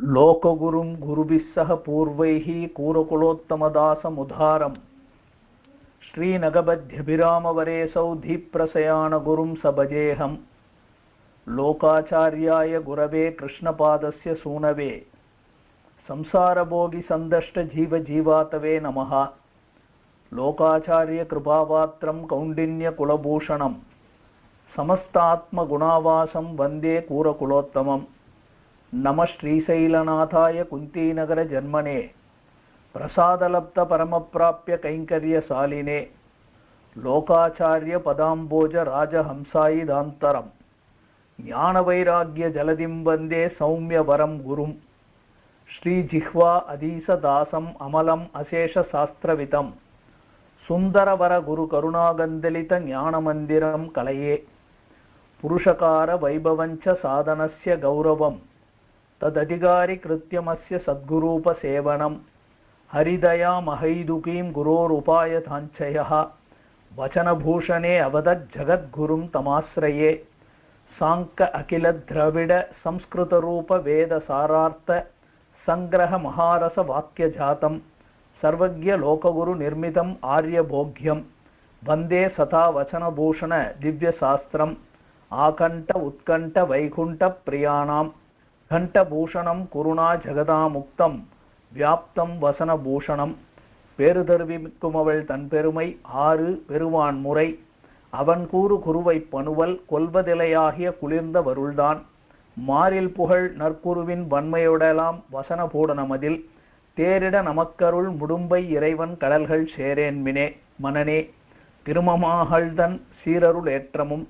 लोकगुरुं गुरुभिः सह पूर्वैः कूरकुलोत्तमदासमुदारम् श्रीनगबध्यभिरामवरेसौ धीप्रसयानगुरुं स भजेऽहम् लोकाचार्याय गुरवे कृष्णपादस्य सूनवे संसारभोगिसन्दष्टजीवजीवातवे नमः। लोकाचार्यकृपापात्रं कौण्डिन्यकुलभूषणं समस्तात्मगुणावासं वन्दे कूरकुलोत्तमम्। नमः श्रीशैलनाथाय कुन्तीनगरजन्मने प्रसादलब्धपरमप्राप्य कैङ्कर्यशालिने लोकाचार्यपदाम्बोजराजहंसायिदान्तरम् ज्ञानवैराग्यजलधिं वन्दे सौम्यवरं गुरुं। श्रीजिह्वा अधीसदासम् अमलम् अशेषशास्त्रवितं सुन्दरवरगुरुकरुणागन्दलितज्ञानमन्दिरं कलये। पुरुषकारवैभवञ्च साधनस्य गौरवं तदधिकारिकृत्यमस्य सद्गुरूपसेवनं हरिदयामहैदुकीं गुरोरुपायताञ्चयः वचनभूषणे अवदज्जगद्गुरुं तमाश्रये। साङ्क अखिलद्रविड संस्कृतरूपवेदसारार्थ सङ्ग्रहमहारसवाक्यजातं सर्वज्ञलोकगुरुनिर्मितम् आर्यभोग्यं वन्दे सता वचनभूषण दिव्यशास्त्रम्। आकण्ठ उत्कण्ठ वैकुण्ठप्रियाणां घण्टभूषणं कुरुणा जगदामुक्तं व्याप्तं वसनभूषणं। பேருதர்விக்குமவள் தன் பெருமை ஆறு பெருவான் முறை அவன் கூறு குருவை பணுவல் கொல்வதிலையாகிய குளிர்ந்த வருள்தான் மாறில் புகழ் நற்குருவின் வன்மையோடலாம் வசன பூடனமதில் தேரிட நமக்கருள் முடும்பை இறைவன் கடல்கள் சேரேன்மினே மனனே. திருமமாகள்தன் சீரருள் ஏற்றமும்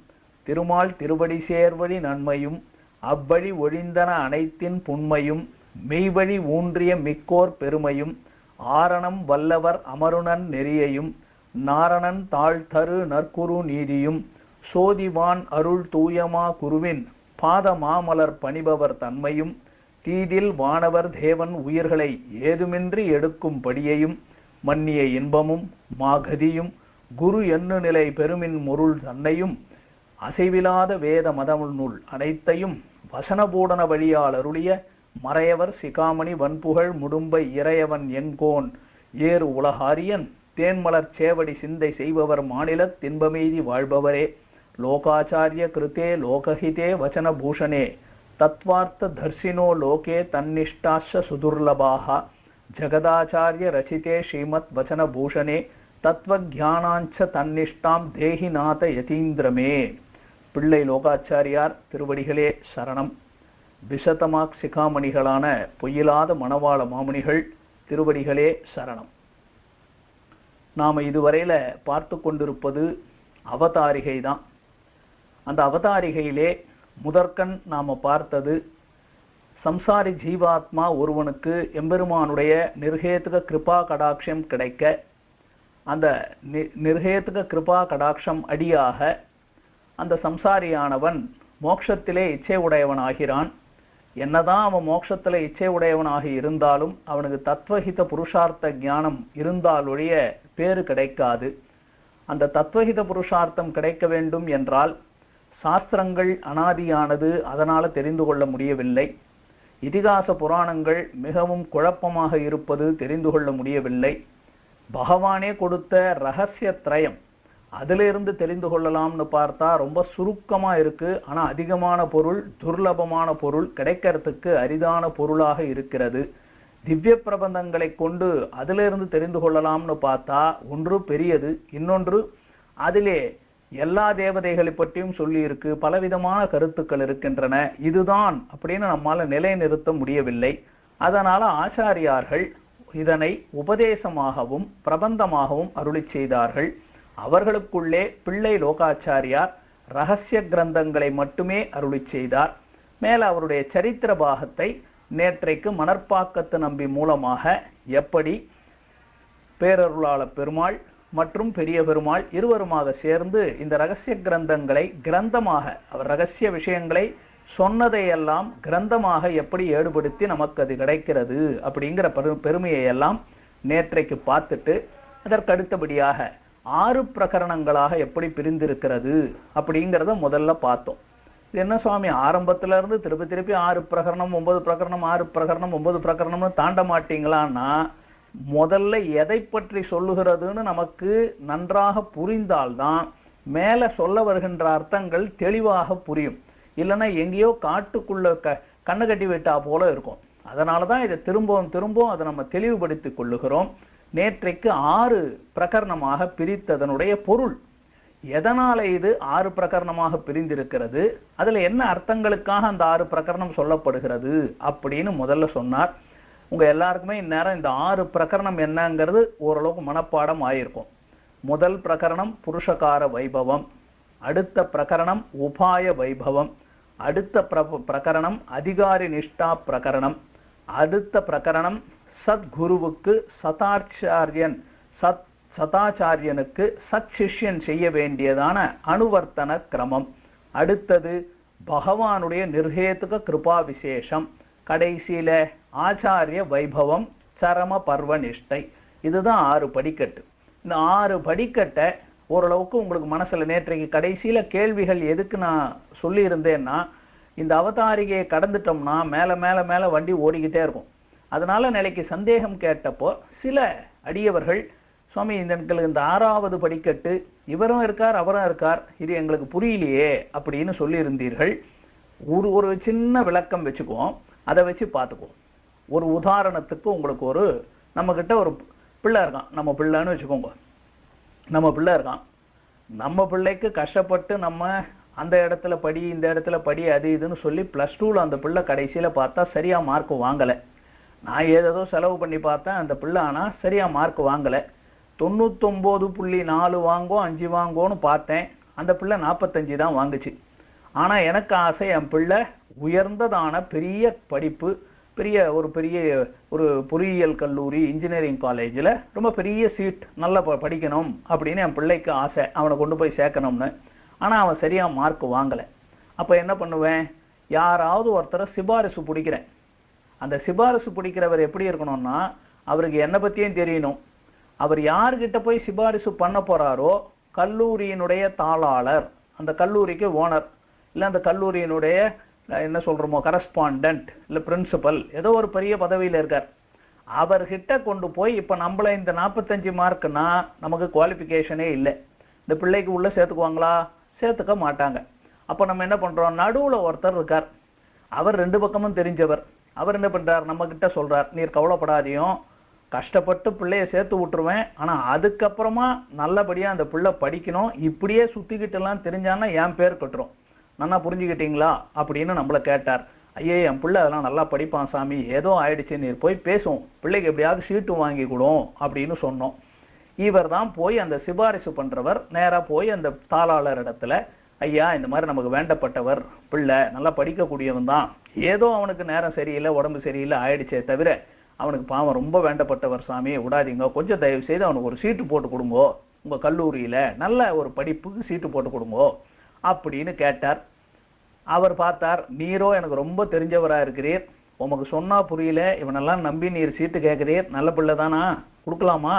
திருமால் திருவடி சேர்வழி நன்மையும் அவ்வழி ஒழிந்தன அனைத்தின் புண்மையும் மெய்வழி ஊன்றிய மிக்கோர் பெருமையும் ஆரணம் வல்லவர் அமருணன் நெறியையும் நாரணன் தாழ்தரு நற்குரு நீதியும் சோதிவான் அருள் தூயமா குருவின் பாத மாமலர் பணிபவர் தன்மையும் தீதில் வானவர் தேவன் உயிர்களை ஏதுமின்றி எடுக்கும் படியையும் மன்னிய இன்பமும் மாகதியும் குரு எண்ணு நிலை பெருமின் முருள் தன்னையும் அசைவிலாத வேத மதமுள் அனைத்தையும் வசனபூடன வழியால் அருளிய மறையவர் சிகாமணி வன்புகழ் முடும்பை இறையவன் என்கோன் ஏறு உலகாரியன் தேன்மலர் சேவடி சிந்தை செய்பவர் மாநிலத் தின்பமெய்தி வாழ்பவரே. லோகாச்சாரிய கிருதே லோகஹிதே வச்சனபூஷணே தத்வார்த்த தர்சினோ லோகே தன்னிஷ்டாஸ்ஸ சுதுர்லபாஹ ஜகதாச்சாரிய ரசிதே ஸ்ரீமத் வச்சனபூஷணே தத்வஜானாஞ்ச தன்னிஷ்டாம் தேஹிநாத யதீந்திரமே. பிள்ளை லோகாச்சாரியார் திருவடிகளே சரணம். விசதமாக் சிகாமணிகளான பொய்யிலாத மணவாள மாமுனிகள் திருவடிகளே சரணம். நாம் இதுவரையில் பார்த்து கொண்டிருப்பது அவதாரிகை தான். அந்த அவதாரிகையிலே முதற்கண் நாம் பார்த்தது சம்சாரி ஜீவாத்மா ஒருவனுக்கு எம்பெருமானுடைய நிர்ஹேதுக கிருபா கடாட்சம் கிடைக்க அந்த நிர்ஹேதுக கிருபா கடாட்சம் அடியாக அந்த சம்சாரியானவன் மோட்சத்திலே இச்சை உடையவனாகிறான். என்னதான் அவன் மோட்சத்தில் இச்சை உடையவனாக இருந்தாலும் அவனுக்கு தத்துவஹித புருஷார்த்த ஞானம் இருந்தாலொழிய பேறு கிடைக்காது. அந்த தத்துவஹித புருஷார்த்தம் கிடைக்க வேண்டும் என்றால் சாஸ்திரங்கள் அனாதியானது, அதனால் தெரிந்து கொள்ள முடியவில்லை. இதிகாச புராணங்கள் மிகவும் குழப்பமாக இருப்பது தெரிந்து கொள்ள முடியவில்லை. பகவானே கொடுத்த ரகசிய திரயம் அதிலிருந்து தெரிந்து கொள்ளலாம்னு பார்த்தா ரொம்ப சுருக்கமாக இருக்குது. ஆனால் அதிகமான பொருள், துர்லபமான பொருள், கிடைக்கிறதுக்கு அரிதான பொருளாக இருக்கிறது. திவ்ய பிரபந்தங்களை கொண்டு அதிலிருந்து தெரிந்து கொள்ளலாம்னு பார்த்தா ஒன்று பெரியது, இன்னொன்று அதிலே எல்லா தேவதைகளை பற்றியும் சொல்லி இருக்கு, பலவிதமான கருத்துக்கள் இருக்கின்றன. இதுதான் அப்படின்னு நம்மால் நிலைநிறுத்த முடியவில்லை. அதனால ஆச்சாரியார்கள் இதனை உபதேசமாகவும் பிரபந்தமாகவும் அருளி செய்தார்கள். அவர்களுக்குள்ளே பிள்ளை லோகாச்சாரியார் ரகசிய கிரந்தங்களை மட்டுமே அருளி செய்தார். மேல அவருடைய சரித்திர பாகத்தை நேற்றைக்கு மணற்பாக்கத்து நம்பி மூலமாக எப்படி பேரருளாள பெருமாள் மற்றும் பெரிய பெருமாள் இருவருமாக சேர்ந்து இந்த ரகசிய கிரந்தங்களை கிரந்தமாக அவர் ரகசிய விஷயங்களை சொன்னதையெல்லாம் கிரந்தமாக எப்படி ஏடுபடுத்தி நமக்கு அது கிடைக்கிறது அப்படிங்கிற பெருமையை எல்லாம் நேற்றைக்கு பார்த்துட்டு அதற்கு அடுத்தபடியாக 6 பிரகரணங்களாக எப்படி பிரிந்திருக்கிறது அப்படிங்கிறத முதல்ல பார்த்தோம். இது என்ன சுவாமி ஆரம்பத்துல இருந்து திருப்பி திருப்பி 6 பிரகரணம் 9 பிரகரணம் 6 பிரகரணம் 9 பிரகரணம்னு தாண்ட மாட்டீங்களான்னா முதல்ல எதை பற்றி சொல்லுகிறதுன்னு நமக்கு நன்றாக புரிந்தால்தான் மேல சொல்ல வருகின்ற அர்த்தங்கள் தெளிவாக புரியும். இல்லைன்னா எங்கேயோ காட்டுக்குள்ள கண்ணு கட்டி விட்டா போல இருக்கும். அதனாலதான் இதை திரும்பவும் திரும்பவும் அதை நம்ம தெளிவுபடுத்திக் கொள்ளுகிறோம். நேற்றைக்கு 6 பிரகரணமாக பிரித்ததனுடைய பொருள், எதனால இது 6 பிரகரணமாக பிரிந்திருக்கிறது, அதுல என்ன அர்த்தங்களுக்காக அந்த 6 பிரகரணம் சொல்லப்படுகிறது அப்படின்னு முதல்ல சொன்னார். உங்க எல்லாருக்குமே இந்நேரம் இந்த 6 பிரகரணம் என்னங்கிறது ஓரளவுக்கு மனப்பாடம் ஆயிருக்கும். முதல் பிரகரணம் புருஷகார வைபவம், அடுத்த பிரகரணம் உபாய வைபவம், அடுத்த பிரகரணம் அதிகாரி நிஷ்டா பிரகரணம், அடுத்த பிரகரணம் சத்குருவுக்கு சதாச்சாரியனுக்கு சத் சிஷ்யன் செய்ய வேண்டியதான அனுவர்த்தன கிரமம், அடுத்தது பகவானுடைய நிர்ஹேதுக கிருபா விசேஷம், கடைசியில ஆச்சாரிய வைபவம் சரம பர்வ நிஷ்டை. இதுதான் 6 படிக்கட்டு. இந்த 6 படிக்கட்டை ஓரளவுக்கு உங்களுக்கு மனசுல நேற்றைக்கு கடைசியில கேள்விகள் எதுக்கு நான் சொல்லி இருந்தேன்னா, இந்த அவதாரிகையை கடந்துட்டோம்னா மேல மேல மேல வண்டி ஓடிக்கிட்டே இருக்கும். அதனால நிலைக்கு சந்தேகம் கேட்டப்போ சில அடியவர்கள் சுவாமி எங்களுக்கு இந்த 6வது படிக்கட்டு இவரும் இருக்கார் அவரும் இருக்கார், இது எங்களுக்கு புரியலையே அப்படின்னு சொல்லி இருந்தீர்கள். ஒரு சின்ன விளக்கம் வச்சுக்குவோம், அதை வச்சு பார்த்துக்குவோம். ஒரு உதாரணத்துக்கு உங்களுக்கு நம்ம கிட்ட ஒரு பிள்ளை இருக்கான், நம்ம பிள்ளைன்னு வச்சுக்கோங்க. நம்ம பிள்ளை இருக்கான், நம்ம பிள்ளைக்கு கஷ்டப்பட்டு நம்ம அந்த இடத்துல படி இந்த இடத்துல படி அது இதுன்னு சொல்லி +2ல அந்த பிள்ளை கடைசியில பார்த்தா சரியா மார்க் வாங்கலை. நான் ஏதோ செலவு பண்ணி பார்த்தேன், அந்த பிள்ளை ஆனா சரியா மார்க் வாங்கலை. 99.4 வாங்கும் 5 வாங்கோன்னு பார்த்தேன், அந்த பிள்ளை 45 தான் வாங்குச்சு. ஆனா எனக்கு ஆசை என் பிள்ளை உயர்ந்ததான பெரிய படிப்பு, பெரிய ஒரு பொறியியல் கல்லூரி இன்ஜினியரிங் காலேஜில் ரொம்ப பெரிய சீட் நல்லா படிக்கணும் அப்படின்னு என் பிள்ளைக்கு ஆசை, அவனை கொண்டு போய் சேர்க்கணும்னு. ஆனால் அவன் சரியா மார்க் வாங்கலை. அப்போ என்ன பண்ணுவேன், யாராவது ஒருத்தரை சிபாரிசு பிடிக்கிறேன். அந்த சிபாரிசு பிடிக்கிறவர் எப்படி இருக்கணும்னா, அவருக்கு என்னை பற்றியும் தெரியணும். அவர் யார்கிட்ட போய் சிபாரிசு பண்ண போறாரோ கல்லூரியினுடைய தாளாளர், அந்த கல்லூரிக்கு ஓனர், இல்லை அந்த கல்லூரியினுடைய என்ன சொல்றோமோ கரஸ்பாண்டன்ட், இல்லை பிரின்சிபல், ஏதோ ஒரு பெரிய பதவியில் இருக்கார். அவர்கிட்ட கொண்டு போய் இப்போ நம்மள இந்த 45 மார்க்னா நமக்கு குவாலிஃபிகேஷனே இல்லை, இந்த பிள்ளைக்கு உள்ள சேர்த்துக்குவாங்களா, சேர்த்துக்க மாட்டாங்க. அப்போ நம்ம என்ன பண்றோம், நடுவில் ஒருத்தர் இருக்கார், அவர் 2 பக்கமும் தெரிஞ்சவர். அவர் என்ன பண்றார், நம்ம கிட்ட சொல்றார், நீர் கவலைப்படாதையும், கஷ்டப்பட்டு பிள்ளைய சேர்த்து விட்டுருவேன், ஆனா அதுக்கப்புறமா நல்லபடியா அந்த பிள்ளை படிக்கணும், இப்படியே சுத்திக்கிட்டு எல்லாம் தெரிஞ்சான்னா என் பேர் கட்டுரும், நல்லா புரிஞ்சுக்கிட்டீங்களா அப்படின்னு நம்மளை கேட்டார். ஐயே என் பிள்ளை அதெல்லாம் நல்லா படிப்பான் சாமி, ஏதோ ஆயிடுச்சு, நீர் போய் பேசுவோம், பிள்ளைக்கு எப்படியாவது சீட்டு வாங்கி கொடும் அப்படின்னு சொன்னோம். இவர் தான் போய் அந்த சிபாரிசு பண்றவர் நேரா போய் அந்த தாளாளர் இடத்துல, ஐயா இந்த மாதிரி நமக்கு வேண்டப்பட்டவர் பிள்ளை நல்லா படிக்கக்கூடியவன் தான், ஏதோ அவனுக்கு நேரம் சரியில்லை உடம்பு சரியில்லை ஆயிடுச்சே தவிர அவனுக்கு பாவம் ரொம்ப வேண்டப்பட்டவர் சாமி, விடாதீங்க, கொஞ்சம் தயவு செய்து அவனுக்கு ஒரு சீட்டு போட்டு கொடுங்கோ, உங்க கல்லூரியில நல்ல ஒரு படிப்புக்கு சீட்டு போட்டு கொடுங்கோ அப்படின்னு கேட்டார். அவர் பார்த்தார், நீரோ எனக்கு ரொம்ப தெரிஞ்சவரா இருக்கிறீர், உமக்கு சொன்னா புரியல, இவனெல்லாம் நம்பி நீர் சீட்டு கேட்கிறீர், நல்ல பிள்ளை தானா, கொடுக்கலாமா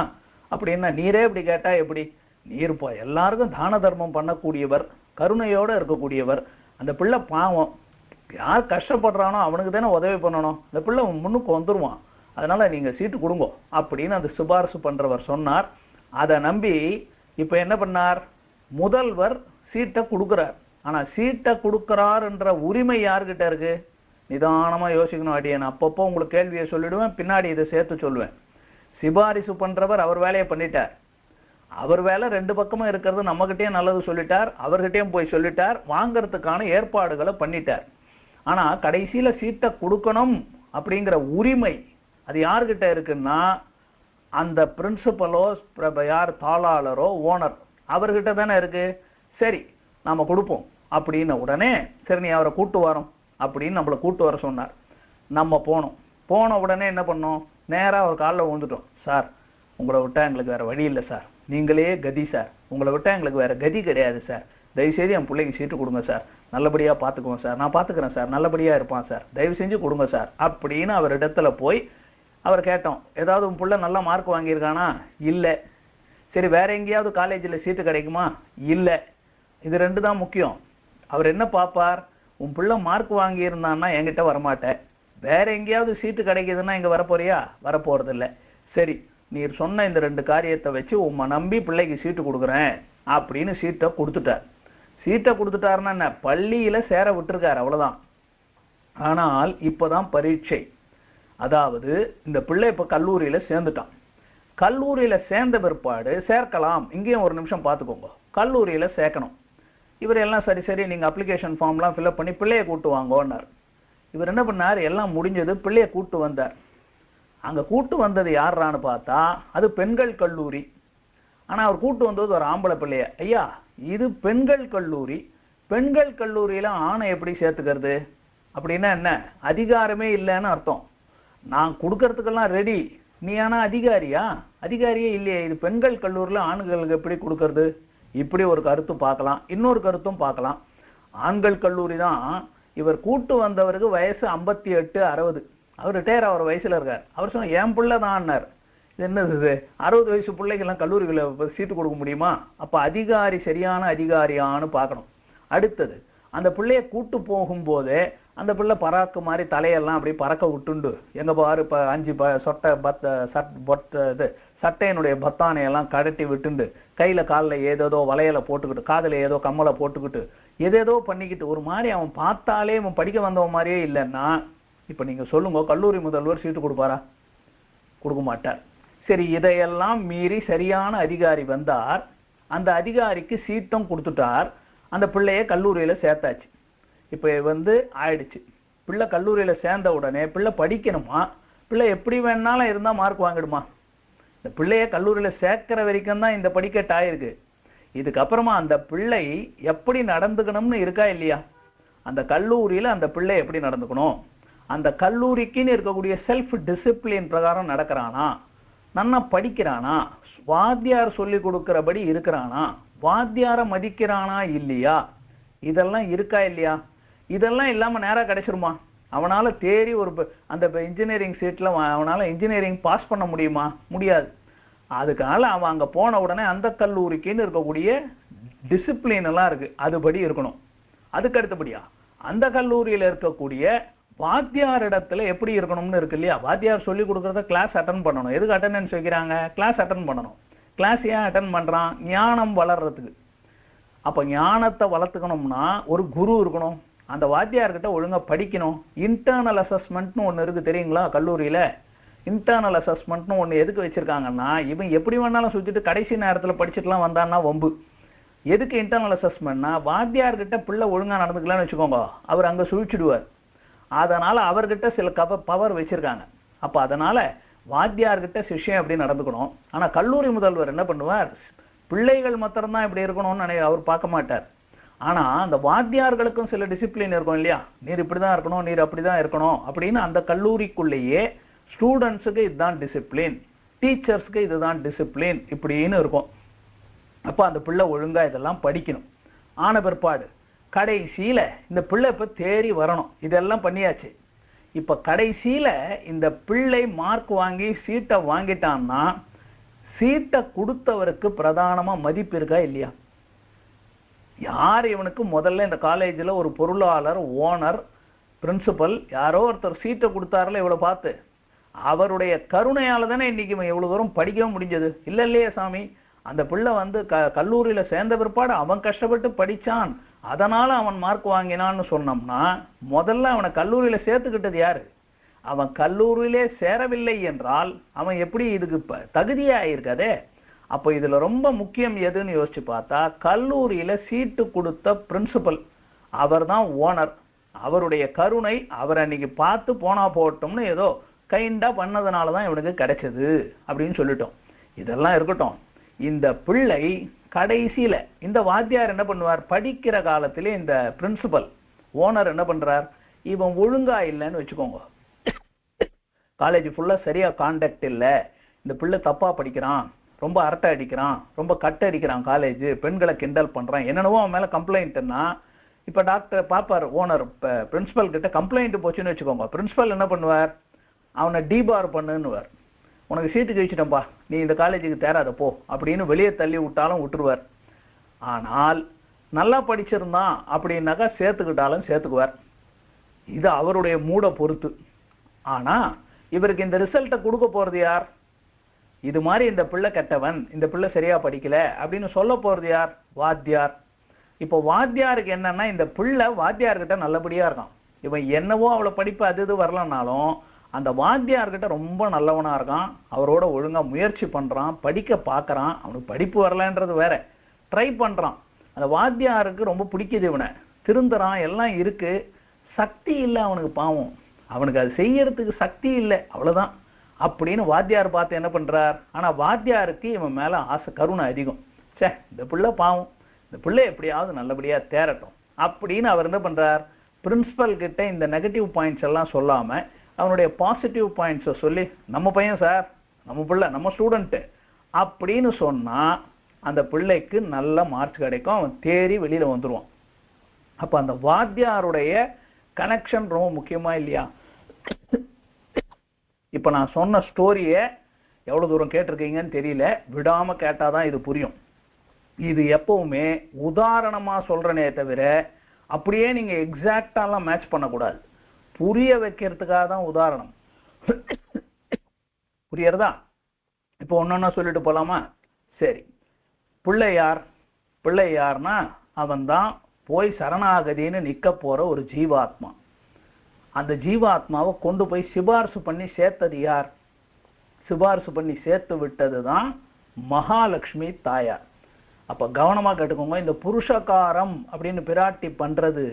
அப்படின்னா, நீரே இப்படி கேட்டா எப்படி, நீர் இப்போ எல்லாருக்கும் தான தர்மம் பண்ணக்கூடியவர், கருணையோட இருக்கக்கூடியவர், அந்த பிள்ளை பாவம், யார் கஷ்டப்படுறானோ அவனுக்கு தானே உதவி பண்ணணும், அந்த பிள்ளை முன்னுக்கு வந்துருவான், அதனால நீங்க சீட்டு கொடுங்க அப்படின்னு அந்த சிபாரிசு பண்றவர் சொன்னார். அதை நம்பி இப்ப என்ன பண்ணார், முதல்வர் சீட்டை கொடுக்கிறார். ஆனா சீட்டை கொடுக்கிறார் என்ற உரிமை யார்கிட்ட இருக்கு, நிதானமா யோசிக்கணும். அடியேன் அப்பப்போ உங்களுக்கு கேள்வியை சொல்லிடுவேன், பின்னாடி இதை சேர்த்து சொல்லுவேன். சிபாரிசு பண்றவர் அவர் வேலையை பண்ணிட்டார், அவர் வேலை 2 பக்கமும் இருக்கிறது, நம்மகிட்டயும் நல்லது சொல்லிட்டார், அவர்கிட்டயும் போய் சொல்லிட்டார், வாங்கறதுக்கான ஏற்பாடுகளை பண்ணிட்டார். ஆனா கடைசியில சீட்டை கொடுக்கணும் அப்படிங்கிற உரிமை அது யார்கிட்ட இருக்குன்னா, அந்த பிரின்சிபலோ யார் தாளாளரோ ஓனர் அவர்கிட்ட தானே இருக்கு. சரி நாம கொடுப்போம் அப்படின்னு உடனே, சரி நீ அவரை கூட்டு வரோம் அப்படின்னு நம்மளை கூட்டு வர சொன்னார். நம்ம போன உடனே என்ன பண்ணோம், நேரா அவர் காலில் விழுந்துட்டோம். சார் உங்களை விட்டா எங்களுக்கு வேற வழி இல்லை சார், நீங்களே கதி சார், உங்களை விட்டா எங்களுக்கு வேற கதி கிடையாது சார், தயவுசெய்து என் பிள்ளைக்கு சீட்டு கொடுங்க சார், நல்லபடியா பார்த்துக்குவோம் சார், நான் பார்த்துக்கிறேன் சார், நல்லபடியா இருப்பான் சார், தயவு செஞ்சு கொடுங்க சார் அப்படின்னு அவர் இடத்துல போய் அவர் கேட்டோம். ஏதாவது உன் பிள்ளை நல்லா மார்க் வாங்கியிருக்கானா, இல்லை. சரி வேற எங்கேயாவது காலேஜில் சீட்டு கிடைக்குமா, இல்லை. இது 2 தான் முக்கியம். அவர் என்ன பார்ப்பார், உன் பிள்ளை மார்க் வாங்கியிருந்தான்னா என்கிட்ட வரமாட்டேன், வேற எங்கேயாவது சீட்டு கிடைக்குதுன்னா இங்க வரப்போறியா? வரப்போறது இல்லை. சரி, நீர் சொன்ன இந்த 2 காரியத்தை வச்சு உம்மை நம்பி பிள்ளைக்கு சீட்டு கொடுக்குறேன் அப்படின்னு சீட்டை கொடுத்துட்டார். சீட்டை கொடுத்துட்டாருன்னா என்ன, பள்ளியில சேர விட்டுருக்காரு, அவ்வளவுதான். ஆனால் இப்பதான் பரீட்சை. அதாவது இந்த பிள்ளை இப்ப கல்லூரியில சேர்ந்துட்டான். கல்லூரியில சேர்ந்த பிற்பாடு சேர்க்கலாம். இங்கேயும் ஒரு நிமிஷம் பார்த்துக்கோங்க. கல்லூரியில சேர்க்கணும். இவர் எல்லாம் சரி சரி நீங்க அப்ளிகேஷன் ஃபார்ம்லாம் ஃபில்அப் பண்ணி பிள்ளைய கூட்டு வாங்கன்னார். இவர் என்ன பண்ணார், எல்லாம் முடிஞ்சது, பிள்ளைய கூட்டு வந்தார். அங்க கூட்டு வந்தது யாரான்னு பார்த்தா அது பெண்கள் கல்லூரி. ஆனா அவர் கூட்டு வந்தது ஒரு ஆம்பளை பிள்ளைய. ஐயா, இது பெண்கள் கல்லூரி, பெண்கள் கல்லூரியில ஆணை எப்படி சேர்த்துக்கிறது அப்படின்னா என்ன, அதிகாரமே இல்லைன்னு அர்த்தம். நான் கொடுக்கறதுக்கெல்லாம் ரெடி, நீ ஆனா அதிகாரியா? அதிகாரியே இல்லையே, இது பெண்கள் கல்லூரியில ஆண்களுக்கு எப்படி கொடுக்கறது? இப்படி ஒரு கருத்து பார்க்கலாம். இன்னொரு கருத்தும் பார்க்கலாம். ஆண்கள் கல்லூரி தான். இவர் கூட்டு வந்தவருக்கு வயசு 58 60, அவர் ரிட்டையர் ஆகிற வயசுல இருக்கார். அவர் சொன்ன என் பிள்ளை தான். இது என்னது இது, 60 வயசு பிள்ளைக்கெல்லாம் கல்லூரிகளை சீட்டு கொடுக்க முடியுமா? அப்ப அதிகாரி சரியான அதிகாரியான்னு பார்க்கணும். அடுத்தது, அந்த பிள்ளைய கூட்டு போகும்போதே அந்த பிள்ளை பறாக்கு மாதிரி தலையெல்லாம் அப்படி பறக்க விட்டுண்டு, எங்க பாரு இப்ப 5 சொட்டை சட்டையினுடைய பத்தானையெல்லாம் கடட்டி விட்டுண்டு, கையில காலில் ஏதேதோ வளையலை போட்டுக்கிட்டு, காதுல ஏதோ கம்மலை போட்டுக்கிட்டு, எதேதோ பண்ணிக்கிட்டு, ஒரு மாதிரி அவன் பார்த்தாலே அவன் படிக்க வந்தவன் மாதிரியே இல்லைன்னா, இப்ப நீங்க சொல்லுங்க, கல்லூரி முதல்வர் சீட்டு கொடுப்பாரா? கொடுக்க மாட்டார். சரி, இதையெல்லாம் மீறி சரியான அதிகாரி வந்தார். அந்த அதிகாரிக்கு சீட்டும் கொடுத்துட்டார். அந்த பிள்ளைய கல்லூரியில சேர்த்தாச்சு. இப்ப ஆயிடுச்சு. பிள்ளை கல்லூரியில சேர்ந்த உடனே பிள்ளை படிக்கணுமா? பிள்ளை எப்படி வேணாலும் இருந்தா மார்க் வாங்கிடுமா? இந்த பிள்ளைய கல்லூரியில சேர்க்கிற வரைக்கும் தான் இந்த படிக்கட்டு ஆயிருக்கு. இதுக்கப்புறமா அந்த பிள்ளை எப்படி நடந்துக்கணும்னு இருக்கா இல்லையா? அந்த கல்லூரியில அந்த பிள்ளை எப்படி நடந்துக்கணும், அந்த கல்லூரிக்குன்னு இருக்கக்கூடிய செல்ஃப் டிசிப்ளின் பிரகாரம் நடக்கிறானா, நன்னா படிக்கிறானா, வாத்தியார் சொல்லி கொடுக்கிறபடி இருக்கிறானா, வாத்தியார மதிக்கிறானா இல்லையா, இதெல்லாம் இருக்கா இல்லையா? இதெல்லாம் இல்லாம நேரா கிடைச்சிருமா? அவனால தேறி அந்த இன்ஜினியரிங் சீட்ல அவனால இன்ஜினியரிங் பாஸ் பண்ண முடியுமா? முடியாது. அதுக்காக அவன் அங்க போன உடனே அந்த கல்லூரிக்குன்னு இருக்கக்கூடிய டிசிப்ளின் எல்லாம் இருக்கு, அதுபடி இருக்கணும். அதுக்கு அடுத்தபடியா அந்த கல்லூரியில இருக்கக்கூடிய வாத்தியார் இடத்துல எப்படி இருக்கணும்னு இருக்கு இல்லையா? வாத்தியார் சொல்லி கொடுக்கறத கிளாஸ் அட்டன் பண்ணணும். எதுக்கு அட்டெண்டன்ஸ் வைக்கிறாங்க? கிளாஸ் அட்டன் பண்ணணும். கிளாஸ் ஏன் அட்டன் பண்றான்? ஞானம் வளர்றதுக்கு. அப்ப ஞானத்தை வளர்த்துக்கணும்னா ஒரு குரு இருக்கணும். அந்த வாத்தியார்கிட்ட ஒழுங்கா படிக்கணும். இன்டர்னல் அசஸ்மெண்ட்னு ஒண்ணு இருக்கு தெரியுங்களா? கல்லூரியில இன்டர்னல் அசஸ்மெண்ட்னு ஒண்ணு எதுக்கு வச்சிருக்காங்கன்னா, இவன் எப்படி வேணாலும் சுத்திட்டு கடைசி நேரத்துல படிச்சுட்டுலாம் வந்தான்னா வம்பு. எதுக்கு இன்டர்னல் அசஸ்மெண்ட்னா, வாத்தியார்கிட்ட பிள்ளை ஒழுங்கா நடந்துக்கலாம்னு வச்சுக்கோங்க, அவர் அங்க சுழிச்சுடுவார். அதனால அவர்கிட்ட சில பவர் வச்சிருக்காங்க. அப்ப அதனால வாத்தியார்கிட்ட சிஷ்யம் எப்படி நடந்துக்கணும். ஆனா கல்லூரி முதல்வர் என்ன பண்ணுவார், பிள்ளைகள் மாத்திரம்தான் இப்படி இருக்கணும்னு அவர் பார்க்க மாட்டார். ஆனா அந்த வாத்தியார்களுக்கும் சில டிசிப்ளின் இருக்கும் இல்லையா? நீர் இப்படிதான் இருக்கணும், நீர் அப்படிதான் இருக்கணும் அப்படின்னு அந்த கல்லூரிக்குள்ளேயே ஸ்டூடெண்ட்ஸுக்கு இதுதான் டிசிப்ளின், டீச்சர்ஸ்க்கு இதுதான் டிசிப்ளின் இப்படின்னு இருக்கும். அப்ப அந்த பிள்ளை ஒழுங்கா இதெல்லாம் படிக்கணும். ஆன பிற்பாடு கடைசியில இந்த பிள்ளை இப்ப தேறி வரணும். இதெல்லாம் பண்ணியாச்சு. இப்ப கடைசியில இந்த பிள்ளை மார்க் வாங்கி சீட்டை வாங்கிட்டான்னா, சீட்டை கொடுத்தவருக்கு பிரதானமா மதிப்பு இருக்கா இல்லையா? யார் இவனுக்கு முதல்ல இந்த காலேஜில் ஒரு பொருளாளர், ஓனர், பிரின்சிபல் யாரோ ஒருத்தர் சீட்டை கொடுத்தாருல இவ்வளவு பார்த்து, அவருடைய கருணையால தானே இன்னைக்கு இவன் எவ்வளவு தூரம் படிக்கவும் முடிஞ்சது. இல்ல இல்லையா சாமி? அந்த பிள்ளை கல்லூரியில சேர்ந்த பிற்பாடு அவன் கஷ்டப்பட்டு படிச்சான், அதனால அவன் மார்க் வாங்கினான்னு சொன்னோம்னா, முதல்ல அவனை கல்லூரியில சேர்த்துக்கிட்டது யாரு? அவன் கல்லூரியிலே சேரவில்லை என்றால் அவன் எப்படி இதுக்கு தகுதியா இருக்காதே. அப்போ இதுல ரொம்ப முக்கியம் எதுன்னு யோசிச்சு பார்த்தா, கல்லூரியில சீட்டு கொடுத்த பிரின்சிபல் அவர் தான் ஓனர். அவருடைய கருணை, அவர் அன்னைக்கு பார்த்து போனா போட்டோம்னு ஏதோ கைண்டா பண்ணதுனாலதான் இவனுக்கு கிடைச்சது அப்படின்னு சொல்லிட்டோம். இதெல்லாம் இருக்கட்டும். இந்த பிள்ளை கடைசியில இந்த வாத்தியார் என்ன பண்ணுவார், படிக்கிற காலத்திலே இந்த பிரின்சிபல் ஓனர் என்ன பண்றார், இவன் ஒழுங்கா இல்லைன்னு வச்சுக்கோங்க, காலேஜ் ஃபுல்லா சரியா கான்டாக்ட் இல்ல, இந்த பிள்ளை தப்பா படிக்கிறான், ரொம்ப அரட்டை அடிக்கிறான், ரொம்ப கட்ட அடிக்கிறான், காலேஜ் பெண்களை கிண்டல் பண்றான், என்னென்னவோ அவன் மேல கம்ப்ளைண்ட்னா, இப்ப டாக்டர் பாப்பார், ஓனர் பிரின்சிபல் கிட்ட கம்ப்ளைண்ட் போச்சுன்னு வச்சுக்கோங்க, பிரின்சிபல் என்ன பண்ணுவார், அவனை டிபார் பண்ணுன்னுவார். உனக்கு சீட்டு கழிச்சிட்டம்பா, நீ இந்த காலேஜுக்கு தேராத போ அப்படின்னு வெளியே தள்ளி விட்டாலும் விட்டுருவார். ஆனால் நல்லா படிச்சிருந்தான் அப்படின்னாக்கா சேர்த்துக்கிட்டாலும் சேர்த்துக்குவார். இது அவருடைய மூட பொறுத்து. ஆனா இவருக்கு இந்த ரிசல்ட்டை கொடுக்க போறது யார்? இது மாதிரி இந்த பிள்ளை கெட்டவன், இந்த பிள்ளை சரியா படிக்கல அப்படின்னு சொல்ல போறது யார்? வாத்தியார். இப்போ வாத்தியாருக்கு என்னன்னா, இந்த பிள்ளை வாத்தியார்கிட்ட நல்லபடியா இருக்கான். இவன் என்னவோ அவளை படிப்பு அது இது வரலனாலும் அந்த வாத்தியார்கிட்ட ரொம்ப நல்லவனா இருக்கான். அவரோட ஒழுங்கா முயற்சி பண்றான், படிக்க பார்க்கறான். அவனுக்கு படிப்பு வரலன்றது வேற, ட்ரை பண்றான். அந்த வாத்தியாருக்கு ரொம்ப பிடிக்குது, இவனை திருந்துறான், எல்லாம் இருக்கு. சக்தி இல்லை அவனுக்கு, பாவம், அவனுக்கு அது செய்யறதுக்கு சக்தி இல்லை, அவ்வளவுதான் அப்படின்னு வாத்தியார் பார்த்து என்ன பண்றார்? ஆனா வாத்தியாருக்கு இவன் மேல ஆசை, கருணை அதிகம். சே, இந்த பிள்ளை பாவம், இந்த பிள்ளை எப்படியாவது நல்லபடியா தேரட்டும் அப்படின்னு அவர் என்ன பண்றார்? பிரின்சிபல் கிட்ட இந்த நெகட்டிவ் பாயிண்ட்ஸ் எல்லாம் சொல்லாம அவனுடைய பாசிட்டிவ் பாயிண்ட்ஸை சொல்லி, நம்ம பையன் சார், நம்ம பிள்ளை, நம்ம ஸ்டூடெண்ட் அப்படின்னு சொன்னா அந்த பிள்ளைக்கு நல்ல மார்க்ஸ் கிடைக்கும், அவன் தேறி வெளியில வந்துருவான். அப்ப அந்த வாத்தியாருடைய கனெக்ஷன் ரொம்ப முக்கியமா இல்லையா? இப்ப நான் சொன்ன ஸ்டோரிய எவ்வளவு தூரம் கேட்டிருக்கீங்கன்னு தெரியல, விடாம கேட்டாதான் இது புரியும். இது எப்பவுமே உதாரணமா சொல்றனே தவிர அப்படியே நீங்க எக்ஸாக்டாலாம் மேட்ச் பண்ணக்கூடாது. புரிய வைக்கிறதுக்காக தான் உதாரணம். புரியறதா? இப்போ ஒன்னொன்னா சொல்லிட்டு போலாமா? சரி, பிள்ளையார். பிள்ளையார்னா அவன் தான் போய் சரணாகதின்னு நிக்க போற ஒரு ஜீவாத்மா. அந்த ஜீவாத்மாவை கொண்டு போய் சிபாரிசு பண்ணி சேர்த்தது யார்? சிபாரிசு பண்ணி சேர்த்து விட்டது தான் மகாலட்சுமி தாயார். அப்ப கவனமா கேட்டுக்கோங்க, இந்த புருஷகாரம் அப்படின்னு பிராட்டி பண்றது,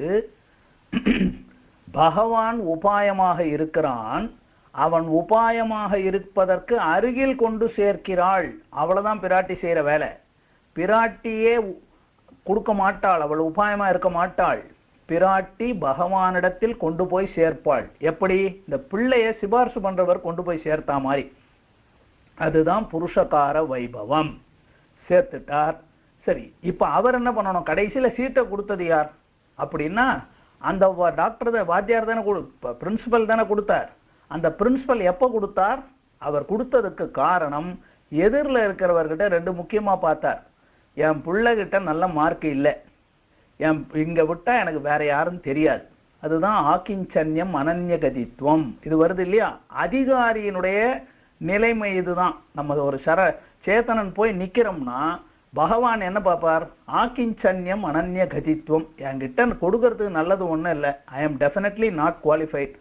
பகவான் உபாயமாக இருக்கிறான், அவன் உபாயமாக இருப்பதற்கு அருகில் கொண்டு சேர்க்கிறாள். அவ்வளவுதான் பிராட்டி செய்யற வேலை. பிராட்டியே கொடுக்க மாட்டாள், அவள் உபாயமா இருக்க மாட்டாள். பிராட்டி பகவானிடத்தில் கொண்டு போய் சேர்ப்பாள். எப்படி? இந்த பிள்ளைய சிபாரிசு பண்றவர் கொண்டு போய் சேர்த்தா மாதிரி. அதுதான் புருஷகார வைபவம். சேர்த்துட்டார். சரி, இப்ப அவர் என்ன பண்ணணும்? கடைசியில சீட்டை கொடுத்தது யார் அப்படின்னா, அந்த டாக்டர் வாத்தியார் தானே, பிரின்சிபல் தானே கொடுத்தார். அந்த பிரின்சிபல் எப்ப கொடுத்தார்? அவர் கொடுத்ததுக்கு காரணம், எதிரில் இருக்கிறவர்கிட்ட ரெண்டு முக்கியமா பார்த்தார். என் பிள்ளைகிட்ட நல்ல மார்க் இல்லை, இங்க விட்டா எனக்கு வேற யாரும் தெரியாது. அதுதான் ஆக்கிஞ்சன்யம் அனன்யகதித்துவம். இது வருது இல்லையா? அதிகாரியினுடைய நிலைமை இதுதான். நம்ம ஒரு சேத்தனன் போய் நிக்கிறோம்னா பகவான் என்ன பார்ப்பார்? ஆக்கிஞ்சன்யம் அனன்யகதித்துவம். என்கிட்ட கொடுக்கறதுக்கு நல்லது ஒண்ணும் இல்லை, I am definitely not qualified.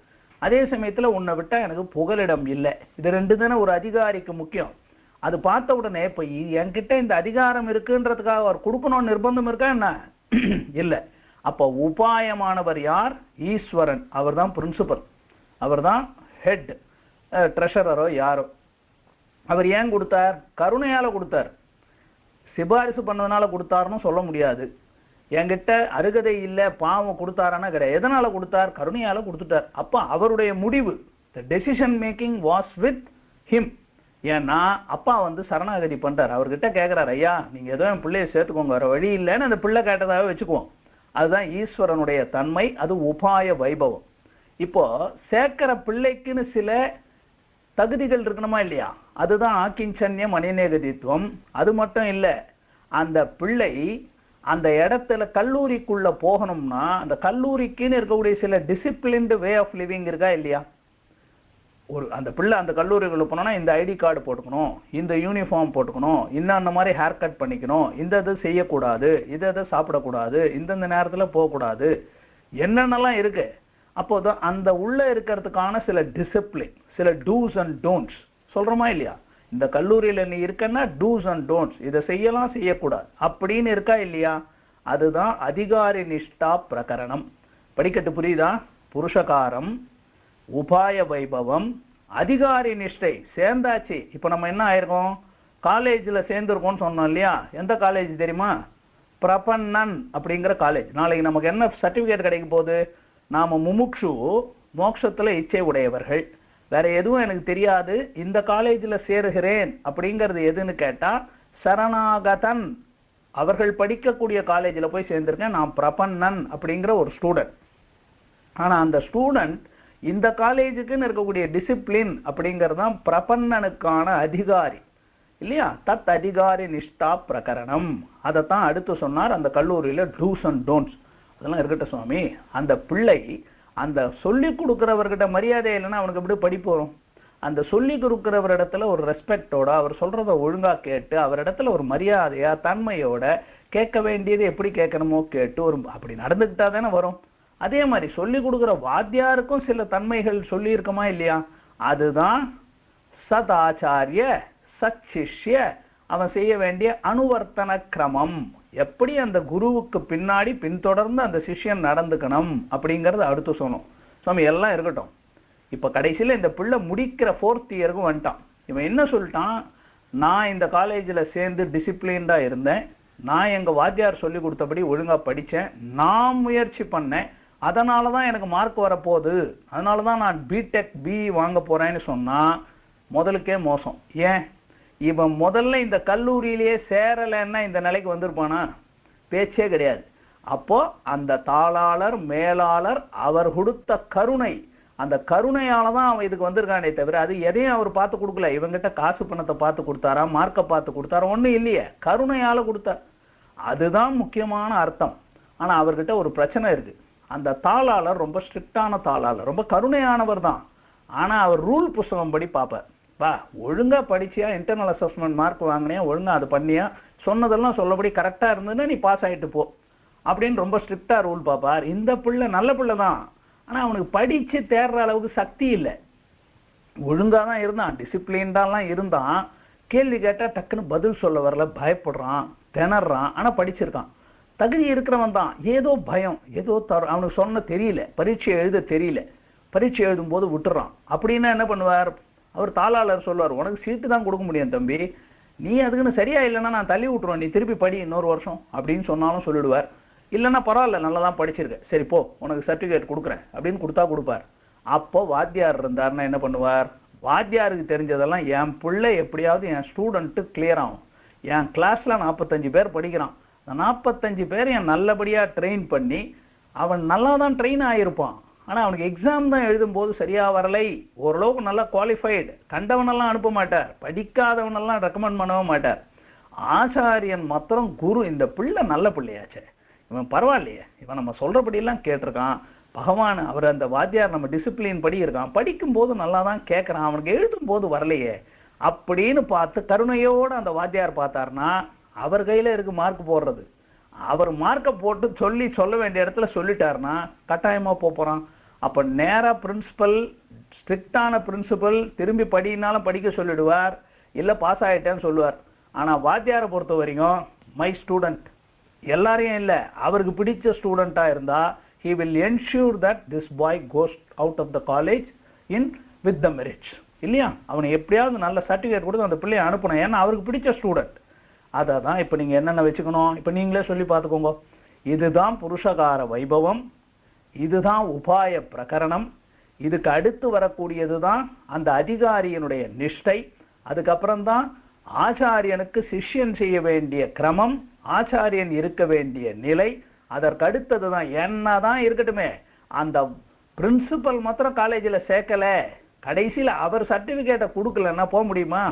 அதே சமயத்துல உன்னை விட்டா எனக்கு புகலிடம் இல்லை. இது ரெண்டு தானே ஒரு அதிகாரிக்கு முக்கியம். அது பார்த்த உடனே இப்ப என்கிட்ட இந்த அதிகாரம் இருக்குன்றதுக்காக அவர் கொடுக்கணும்னு நிர்பந்தம் இருக்கா என்ன? இல்ல. அப்ப உபாயமானவர் யார்? ஈஸ்வரன். அவர் தான் பிரின்சிபல், அவர் தான் ஹெட், ட்ரெஷரரோ யாரோ. அவர் ஏன் கொடுத்தார்? கருணையால கொடுத்தார். சிபாரிசு பண்ணதுனால கொடுத்தாருன்னு சொல்ல முடியாது. என்கிட்ட அருகதை இல்லை பாவம் கொடுத்தாரானா கிடையாது. எதனால கொடுத்தார்? கருணையால கொடுத்துட்டார். அப்ப அவருடைய முடிவு, the decision making was with him. ஏன்னா அப்பா சரணாகதி பண்றார். அவர்கிட்ட கேட்கிறார், ஐயா நீங்க ஏதோ என் பிள்ளைய சேர்த்துக்கோங்க, வர வழி இல்லைன்னு அந்த பிள்ளை கேட்டதாகவே வச்சுக்குவோம். அதுதான் ஈஸ்வரனுடைய தன்மை, அது உபாய வைபவம். இப்போ சேர்க்கிற பிள்ளைக்குன்னு சில தகுதிகள் இருக்கணுமா இல்லையா? அதுதான் ஆக்கிஞ்சன்யம் அனன்யகதித்துவம். அது மட்டும் இல்லை, அந்த பிள்ளை அந்த இடத்துல கல்லூரிக்குள்ள போகணும்னா அந்த கல்லூரிக்குன்னு இருக்கக்கூடிய சில டிசிப்ளின்டு வே ஆஃப் லிவிங் இருக்கா இல்லையா? அந்த பிள்ளை அந்த கல்லூரிக்குள்ள போனோம்னா இந்த ஐடி கார்டு போட்டுக்கணும், இந்த யூனிஃபார்ம் போட்டுக்கணும், இந்த மாதிரி ஹேர் கட் பண்ணிக்கணும், இந்த இது செய்யக்கூடாது, இதை சாப்பிடக்கூடாது, இந்தந்த நேரத்தில் போகக்கூடாது, என்னென்னலாம் இருக்கு. அப்போதான் அந்த உள்ள இருக்கிறதுக்கான சில டிசிப்ளின், சில டூஸ் அண்ட் டோன்ட்ஸ் சொல்றோமா இல்லையா? இந்த கல்லூரியில நீ இருக்கன்னா டூஸ் அண்ட் டோன்ட்ஸ், இதை செய்யலாம் செய்யக்கூடாது அப்படின்னு இருக்கா இல்லையா? அதுதான் அதிகாரி நிஷ்டா பிரகரணம். படிக்கட்டு புரியுதா? புருஷகாரம், உபாய வைபவம், அதிகாரி நிஷ்டை. சேர்ந்தாச்சு. இப்ப நம்ம என்ன ஆயிருக்கோம்? காலேஜ்ல சேர்ந்திருக்கோம்னு சொன்னோம் இல்லையா? எந்த காலேஜ் தெரியுமா? பிரபன்னன் அப்படிங்கிற காலேஜ். நாளைக்கு நமக்கு என்ன சர்டிபிகேட் கிடைக்க போகுது? நாம முமுக்ஷு, மோட்சத்துல இச்சை உடையவர்கள், வேற எதுவும் எனக்கு தெரியாது, இந்த காலேஜில் சேருகிறேன் அப்படிங்கிறது எதுன்னு கேட்டா சரணாகதன், அவர்கள் படிக்கக்கூடிய காலேஜில் போய் சேர்ந்திருக்கேன், நான் பிரபன்னன் அப்படிங்கிற ஒரு ஸ்டூடெண்ட். ஆனா அந்த ஸ்டூடெண்ட் இந்த காலேஜுக்குன்னு இருக்கக்கூடிய டிசிப்ளின் அப்படிங்கிறது தான் பிரபன்னனுக்கான அதிகாரி. இல்லையா? தத் அதிகாரி நிஷ்டா பிரகரணம். அதைத்தான் அடுத்து சொன்னார் அந்த கல்லூரியில டூஸ் அண்ட் டோன்ட்ஸ். அதெல்லாம் இருக்கட்டும் சுவாமி, அந்த பிள்ளை அந்த சொல்லி கொடுக்கிறவர்கிட்ட மரியாதை இல்லைன்னா அவனுக்கு எப்படி படிப்பு வரும்? அந்த சொல்லி கொடுக்கிறவரிடத்துல ஒரு ரெஸ்பெக்டோட அவர் சொல்றத ஒழுங்கா கேட்டு அவரிடத்துல ஒரு மரியாதையா தன்மையோட கேட்க வேண்டியது எப்படி கேட்கணுமோ கேட்டு ஒரு அப்படி நடந்துக்கிட்டா தானே வரும். அதே மாதிரி சொல்லி கொடுக்குற வாத்தியாருக்கும் சில தன்மைகள் சொல்லி இருக்கமா இல்லையா? அதுதான் சதாச்சாரிய சச்சிஷ்ய அவன் செய்ய வேண்டிய அனுவர்த்தன கிரமம். எப்படி அந்த குருவுக்கு பின்னாடி பின்தொடர்ந்து அந்த சிஷ்யன் நடந்துக்கணும் அப்படிங்கறது அடுத்து சொன்னோம். சுவாமி எல்லாம் இருக்கட்டும். இப்ப கடைசியில இந்த பிள்ளை முடிக்கிற 4th இயருக்கும் வந்துட்டான். இவன் என்ன சொல்லிட்டான்? நான் இந்த காலேஜில் சேர்ந்து டிசிப்ளின்டா இருந்தேன், நான் எங்க வாத்தியார் சொல்லி கொடுத்தபடி ஒழுங்கா படிச்சேன், நான் முயற்சி பண்ணேன், அதனாலதான் எனக்கு மார்க் வரப்போகுது, அதனாலதான் நான் பிடெக் பி வாங்க போறேன்னு சொன்னா முதலுக்கே மோசம். ஏன்? இவன் முதல்ல இந்த கல்லூரியிலேயே சேரலைன்னா இந்த நிலைக்கு வந்திருப்பானா? பேச்சே கிடையாது. அப்போ அந்த தாளாளர் மேலாளர் அவர் கொடுத்த கருணை, அந்த கருணையால தான் அவன் இதுக்கு வந்திருக்கானே தவிர அது எதையும் அவர் பார்த்து கொடுக்கல. இவங்கிட்ட காசு பணத்தை பார்த்து கொடுத்தாரா, மார்க்கை பார்த்து கொடுத்தாரா? ஒன்றும் இல்லையே, கருணையால கொடுத்தார். அதுதான் முக்கியமான அர்த்தம். ஆனா அவர்கிட்ட ஒரு பிரச்சனை இருக்கு. அந்த தாளாளர் ரொம்ப ஸ்ட்ரிக்டான தாளாளர், ரொம்ப கருணையானவர் தான். ஆனா அவர் ரூல் புஸ்தகம் படி பார்ப்பார். வா, ஒழுங்கா படிச்சியா, இன்டர்னல் அசஸ்மெண்ட் மார்க் வாங்கினியா, ஒழுங்கா அது பண்ணியா, சொன்னதெல்லாம் சொல்லபடி கரெக்டா இருந்ததுன்னா நீ பாஸ் ஆயிட்டு போ அப்படின்னு ரொம்ப ஸ்ட்ரிக்டா ரூல் பார்ப்பார். இந்த பிள்ளை நல்ல பிள்ளை தான், ஆனா அவனுக்கு படிச்சு தேர்ற அளவுக்கு சக்தி இல்லை. ஒழுங்கா தான் இருந்தான், டிசிப்ளின்டாலாம் இருந்தான். கேள்வி கேட்டா டக்குன்னு பதில் சொல்ல வரல, பயப்படுறான், திணறான். ஆனா படிச்சிருக்கான், தகுதி இருக்கிறவன் தான். ஏதோ பயம், ஏதோ அவனுக்கு சொன்ன தெரியல, பரீட்சை எழுத தெரியல, பரீட்சை எழுதும் போது விட்டுறான். அப்படின்னா என்ன பண்ணுவார்? அவர் தாளாளர் சொல்லுவார், உனக்கு சீட்டு தான் கொடுக்க முடியும் தம்பி, நீ அதுக்குன்னு சரியா இல்லைன்னா நான் தள்ளி விட்டுருவேன், நீ திருப்பி படி இன்னொரு வருஷம் அப்படின்னு சொன்னாலும் சொல்லிடுவார். இல்லைன்னா பரவாயில்ல, நல்லா தான் படிச்சிருக்க, சரி போ உனக்கு சர்டிஃபிகேட் கொடுக்குறேன் அப்படின்னு கொடுத்தா கொடுப்பார். அப்போ வாத்தியார் இருந்தாருன்னா என்ன பண்ணுவார்? வாத்தியாருக்கு தெரிஞ்சதெல்லாம் என் பிள்ளை எப்படியாவது என் ஸ்டூடெண்ட்டு கிளியர் ஆகும், என் கிளாஸ்ல 45 பேர் படிக்கிறான், அந்த 45 பேர் என் நல்லபடியா ட்ரெயின் பண்ணி அவன் நல்லா தான் ட்ரெயின் ஆகியிருப்பான். ஆனா அவனுக்கு எக்ஸாம் தான் எழுதும் போது சரியா வரலை, ஓரளவுக்கு நல்லா குவாலிஃபைடு, கண்டவனெல்லாம் அனுப்ப மாட்டார், படிக்காதவனெல்லாம் ரெக்கமெண்ட் பண்ணவும் மாட்டார். ஆச்சாரியன் மாத்திரம் குரு, இந்த பிள்ளை நல்ல பிள்ளையாச்சே, இவன் பரவாயில்லையே, இவன் நம்ம சொல்றபடியெல்லாம் கேட்டிருக்கான், பகவான் அவர் அந்த வாத்தியார் நம்ம டிசிப்ளின் படி இருக்கான், படிக்கும் போது நல்லா தான் கேட்கறான், அவனுக்கு எழுதும் போது வரலையே அப்படின்னு பார்த்து கருணையோடு அந்த வாத்தியார் பார்த்தார்னா அவர் கையில இருக்கு மார்க் போடுறது. அவர் மார்க்கை போட்டு சொல்ல வேண்டிய இடத்துல சொல்லிட்டாருன்னா கட்டாயமா போறான். அப்ப நேரா பிரின்சிபல், ஸ்ட்ரிக்டான பிரின்சிபல், திரும்பி படினாலும் படிக்க சொல்லிடுவார், இல்ல பாஸ் ஆயிட்டேன்னு சொல்லுவார். ஆனா வாத்தியாரை பொறுத்த வரைக்கும் மை ஸ்டூடெண்ட், எல்லாரையும் இல்ல, அவருக்கு பிடிச்ச ஸ்டூடெண்டா இருந்தா he will ensure that this boy goes out of the college in with the merits. இல்லையா? அவனை எப்படியாவது நல்ல சர்டிஃபிகேட் கொடுத்து அந்த பிள்ளையை அனுப்பணும், ஏன்னா அவருக்கு பிடிச்ச ஸ்டூடெண்ட். அதான் இப்ப நீங்க என்னென்ன வச்சுக்கணும், இப்ப நீங்களே சொல்லி பார்த்துக்கோங்க. இதுதான் புருஷகார வைபவம், இதுதான் உபாய பிரகரணம், இதுக்கு அடுத்து வரக்கூடியதுதான் அந்த அதிகாரியினுடைய நிஷ்டை, அதுக்கப்புறம் தான் ஆச்சாரியனுக்கு சிஷ்யன் செய்ய வேண்டிய கிரமம், ஆச்சாரியன் இருக்க வேண்டிய நிலை, அதற்கு அடுத்ததுதான். என்னதான் இருக்கட்டுமே, அந்த பிரின்சிபல் மாத்திரம் காலேஜில் சேர்க்கல, கடைசியில் அவர் சர்டிபிகேட்டை கொடுக்கலன்னா போக முடியுமா?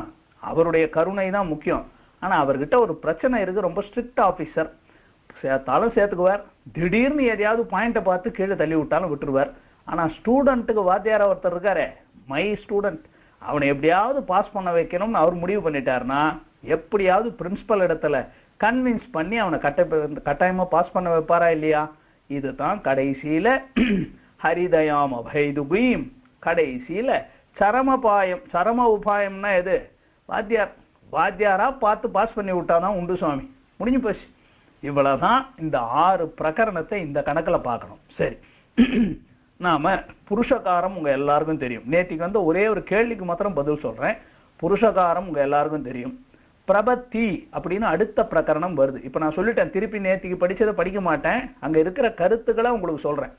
அவருடைய கருணை தான் முக்கியம். ஆனா அவர்கிட்ட ஒரு பிரச்சனை இருக்கு, ரொம்ப ஸ்ட்ரிக்ட் ஆபீசர், சேர்த்தாலும் சேர்த்துக்குவார், திடீர்னு எதையாவது பாயிண்ட்டை பார்த்து கீழே தள்ளி விட்டாலும் விட்டுருவார். ஆனா ஸ்டூடெண்ட்டுக்கு வாத்தியார ஒருத்தர் இருக்காரு, மை ஸ்டூடெண்ட், அவனை எப்படியாவது பாஸ் பண்ண வைக்கணும்னு அவர் முடிவு பண்ணிட்டாருன்னா எப்படியாவது பிரின்சிபல் இடத்துல கன்வின்ஸ் பண்ணி அவனை கட்டாயமா பாஸ் பண்ண வைப்பாரா இல்லையா? இதுதான் கடைசியில ஹரிதயாம் அபைதுபீம், கடைசியில சரமபாயம். சரம உபாயம்னா எது? வாத்தியாரா பார்த்து பாஸ் பண்ணி விட்டாதான் உண்டு சுவாமி, முடிஞ்சு போச்சு. இவ்வளவுதான் இந்த 6 பிரகரணத்தை இந்த கணக்குல பார்க்கணும். சரி, நாம புருஷகாரம் உங்க எல்லாருக்கும் தெரியும். நேத்திக்கு வந்து ஒரே ஒரு கேள்விக்கு மாத்திரம் பதில் சொல்றேன். புருஷகாரம் உங்க எல்லாருக்கும் தெரியும். பிரபத்தி அப்படின்னு அடுத்த பிரகரணம் வருது. இப்ப நான் சொல்லிட்டேன், திருப்பி நேத்திக்கு படிச்சதை படிக்க மாட்டேன், அங்க இருக்கிற கருத்துக்களை உங்களுக்கு சொல்றேன்.